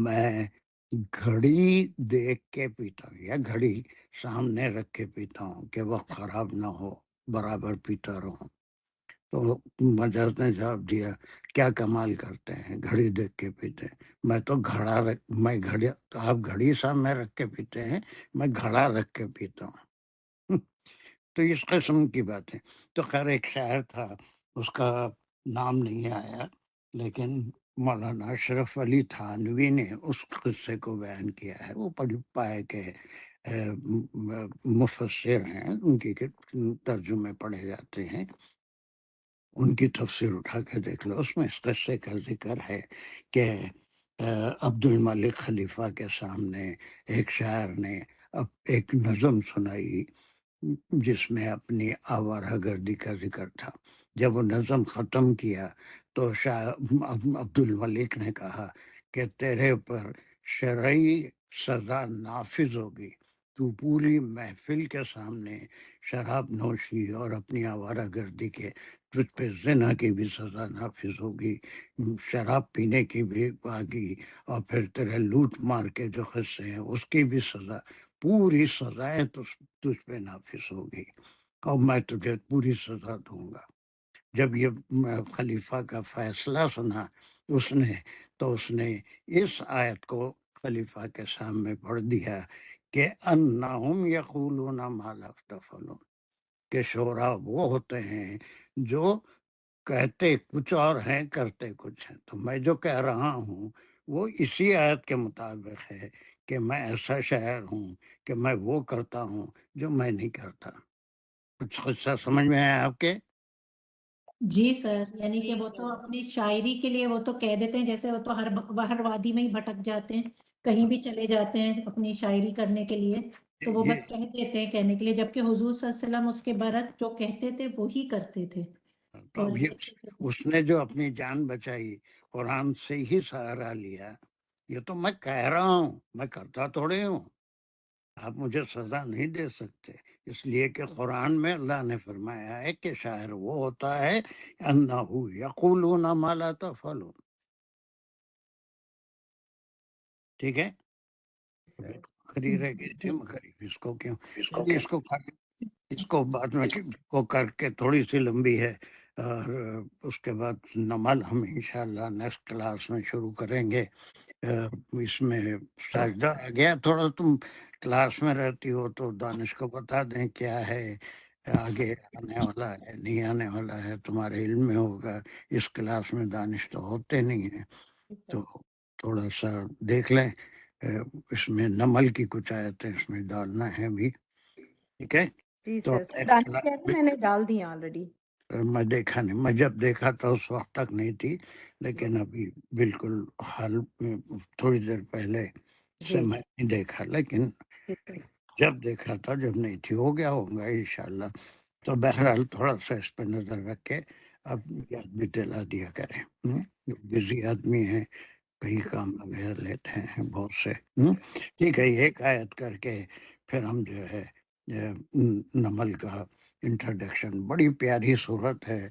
میں گھڑی دیکھ کے پیتا ہوں، یا گھڑی سامنے رکھ کے پیتا ہوں کہ وقت خراب نہ ہو، برابر پیتا رہوں. تو مجاز نے جواب دیا کیا کمال کرتے ہیں، گھڑی دیکھ کے پیتے ہیں. میں تو آپ گھڑی سامنے رکھ کے پیتے ہیں، میں گھڑا رکھ کے پیتا ہوں. تو اس قسم کی باتیں. تو خیر ایک شاعر تھا، اس کا نام نہیں آیا، لیکن مولانا اشرف علی تھانوی نے اس قصے کو بیان کیا ہے. وہ پڑھی پائے کہ مفسر ہیں، ان کی ترجمے پڑھے جاتے ہیں، ان کی تفسیر اٹھا کے دیکھ لو. اس میں اس قصے کا ذکر ہے کہ عبد الملک خلیفہ کے سامنے ایک شاعر نے ایک نظم سنائی جس میں اپنی آوارہ گردی کا ذکر تھا. جب وہ نظم ختم کیا تو عبد الملک نے کہا کہ تیرے پر شرعی سزا نافذ ہوگی، تو پوری محفل کے سامنے شراب نوشی اور اپنی آوارہ گردی کے تجھ پہ زنا کی بھی سزا نافذ ہوگی، شراب پینے کی بھی آگی، اور پھر تیرے لوٹ مار کے جو قصے ہیں اس کی بھی سزا، پوری سزائیں تجھ پہ نافذ ہوگی، اور میں تجھے پوری سزا دوں گا۔ جب یہ خلیفہ کا فیصلہ سنا اس نے اس آیت کو خلیفہ کے سامنے پڑھ دیا کہ انہم یقولون ما لا یفعلون، کہ شورا وہ ہوتے ہیں جو کہتے کچھ اور ہیں کرتے کچھ ہیں۔ تو میں جو کہہ رہا ہوں وہ اسی آیت کے مطابق ہے کہ میں ایسا شاعر ہوں کہ میں وہ کرتا ہوں جو میں نہیں کرتا۔ کچھ قصہ سمجھ میں آیا آپ کے؟ جی سر، یعنی کہ وہ تو اپنی شاعری کے لیے وہ تو کہہ دیتے ہیں، جیسے وہ تو ہر وادی میں ہی بھٹک جاتے ہیں، کہیں بھی چلے جاتے ہیں اپنی شاعری کرنے کے لیے، تو وہ یہ بس کہہ دیتے ہیں کہنے کے لیے، جبکہ حضور صلی اللہ علیہ وسلم اس کے برعکس جو کہتے تھے وہی کرتے تھے۔ تو اور اب یہ اس نے جو اپنی جان بچائی، قرآن سے ہی سہارا لیا، یہ تو میں کہہ رہا ہوں، میں کرتا تھوڑے ہوں۔ آپ مجھے سزا نہیں دے سکتے، اس لیے کہ قرآن میں اللہ نے فرمایا ہے کہ شاعر وہ ہوتا ہے انہو یقولون ما لا تفعلون۔ ٹھیک ہے، خری رہ گئی تھی مگر اس کو کیوں، چلیے اس کو بعد میں کو کر کے تھوڑی سی لمبی ہے، اور اس کے بعد نمل ہم انشاءاللہ نیکسٹ کلاس میں شروع کریں گے۔ اس میں سجدہ آ گیا تھوڑا، تم کلاس میں رہتی ہو تو دانش کو بتا دیں کیا ہے، آگے آنے والا ہے نہیں آنے والا ہے، تمہارے علم میں ہوگا، اس کلاس میں دانش تو ہوتے نہیں ہیں، تو تھوڑا سا دیکھ لیں۔ اس میں نمل کی کچھ آیتیں اس میں ڈالنا ہے بھی، ٹھیک ہے؟ جی تو سر، دانش کہہ رہے ہیں میں نے ڈال دی آلریڈی۔ میں دیکھا نہیں، میں جب دیکھا تھا اس وقت تک نہیں تھی، لیکن ابھی بالکل حال تھوڑی دیر پہلے سے میں نہیں دیکھا، لیکن جب دیکھا تھا جب نہیں تھی، ہو گیا ہوگا انشاءاللہ۔ تو بہرحال تھوڑا سا اس پہ نظر رکھ کے اب یاد بھی دلا دیا کریں، بزی آدمی ہیں، کئی کام وغیرہ لیتے ہیں بہت سے۔ ٹھیک ہے، ایک آیت کر کے پھر ہم جو ہے نمل کا انٹروڈکشن، بڑی پیاری صورت ہے،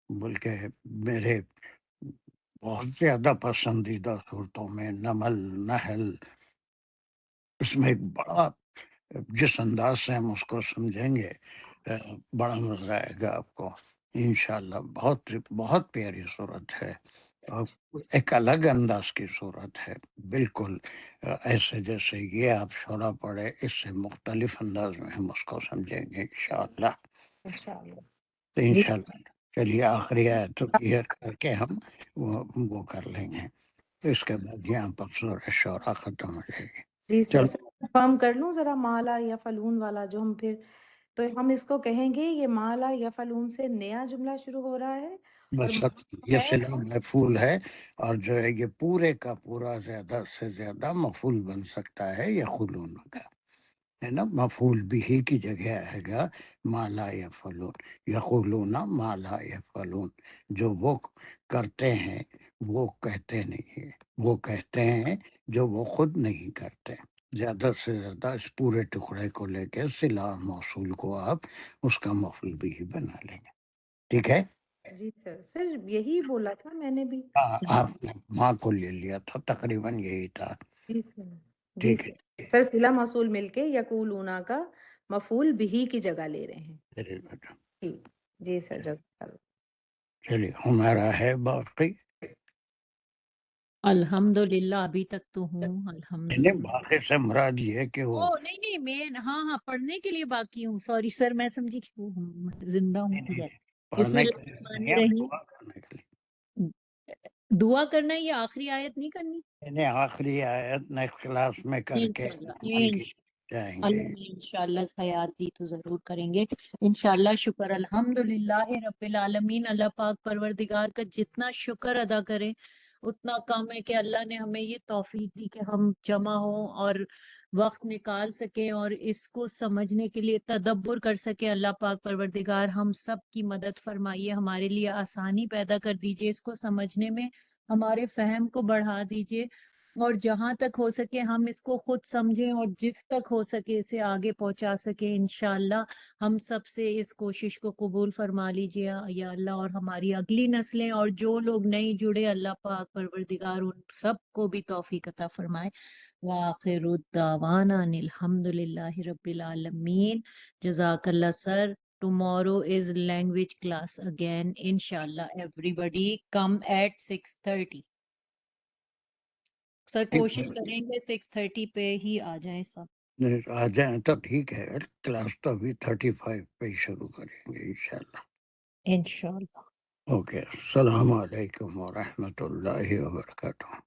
بلکہ میرے بہت زیادہ پسندیدہ صورتوں میں نمل، نحل، اس میں ایک بڑا، جس انداز سے ہم اس کو سمجھیں گے بڑا مزہ آئے گا آپ کو انشاءاللہ۔ بہت بہت پیاری صورت ہے، اور ایک الگ انداز کی صورت ہے، بالکل ایسے جیسے یہ آپ شورا پڑھے، اس سے مختلف انداز میں ہم اس کو سمجھیں گے انشاءاللہ۔ تو انشاءاللہ چلیے آخری آیت کلیئر کر کے ہم وہ کر لیں گے، اس کے بعد یہاں پر سورہ شورا ختم ہو جائے گی۔ جی سر، چلو کنفرم کر لوں ذرا، مالا یا فلون والا جو ہم پھر، تو ہم اس کو کہیں گے یہ مالا یا فلون سے نیا جملہ شروع ہو رہا ہے، اور بس مفعول یہ ہے صلہ مفعول ہے، اور جو ہے یہ پورے کا پورا زیادہ سے زیادہ مفعول بن سکتا ہے یخلون کا، ہے نا، مفعول بھی کی جگہ آئے گا مالا یفعلون، یقولون مالا یفعلون، جو وہ کرتے ہیں وہ کہتے نہیں ہیں، وہ کہتے ہیں جو وہ خود نہیں کرتے۔ زیادہ سے زیادہ اس پورے ٹکڑے کو لے کے صلہ موصول کو آپ اس کا مفعول بھی بنا لیں گے، ٹھیک ہے؟ جی سر، سر یہی بولا تھا میں نے بھی۔ آپ نے ماں کو لے لیا تھا، تقریباً یہی تھا، جی سر، جی ٹھیک ہے۔ سر، سر صلہ موصول مل کے یقولونا کا مفعول بھی کی جگہ لے رہے ہیں۔ Very good. جی جی سر، جزاک اللہ۔ چلیے ہمارا ہے باقی، الحمدللہ ابھی تک تو ہوں، نہیں الحمدللہ۔ باقی سے مراد یہ ہے کہ وہ نہیں نہیں، میں ہاں پڑھنے کے لیے باقی ہوں، سوری سر، میں سمجھی کہ وہ زندہ ہوں نہیں ادھر۔ بسم پڑھنے اللہ کے لیے الرحمن نہیں، اب الرحیم۔ دعا کرنے کے لیے، دعا کرنا ہے، یہ آخری آیت نہیں کرنی؟ انہیں آخری آیت نیکسٹ کلاس میں کر کے نمل کی جائیں گے۔ اللہ نے انشاءاللہ حیات دی تو ضرور کریں گے انشاءاللہ۔ شکر الحمدللہ رب العالمین، اللہ پاک پروردگار کا جتنا شکر ادا کریں اتنا کم ہے کہ اللہ نے ہمیں یہ توفیق دی کہ ہم جمع ہوں اور وقت نکال سکیں اور اس کو سمجھنے کے لیے تدبر کر سکیں۔ اللہ پاک پروردگار ہم سب کی مدد فرمائیے، ہمارے لیے آسانی پیدا کر دیجئے، اس کو سمجھنے میں ہمارے فہم کو بڑھا دیجئے، اور جہاں تک ہو سکے ہم اس کو خود سمجھیں اور جس تک ہو سکے اسے آگے پہنچا سکے انشاءاللہ. ہم سب سے اس کوشش کو قبول فرما لیجیے یا اللہ، اور ہماری اگلی نسلیں اور جو لوگ نہیں جڑے اللہ پاک پروردگار ان سب کو بھی توفیق عطا فرمائے. وآخر الدعوانا ان الحمد للہ رب العالمین. جزاک اللہ سر. Tomorrow is language class again. Inshallah, everybody come at 6:30. سر کوشش کریں گے 6:30 پہ ہی آ جائیں سب. نہیں آ جائیں تو ٹھیک ہے، کلاس تو ابھی 35 پہ ہی شروع کریں گے انشاءاللہ. انشاءاللہ. اوکے، السلام علیکم ورحمۃ اللہ وبرکاتہ.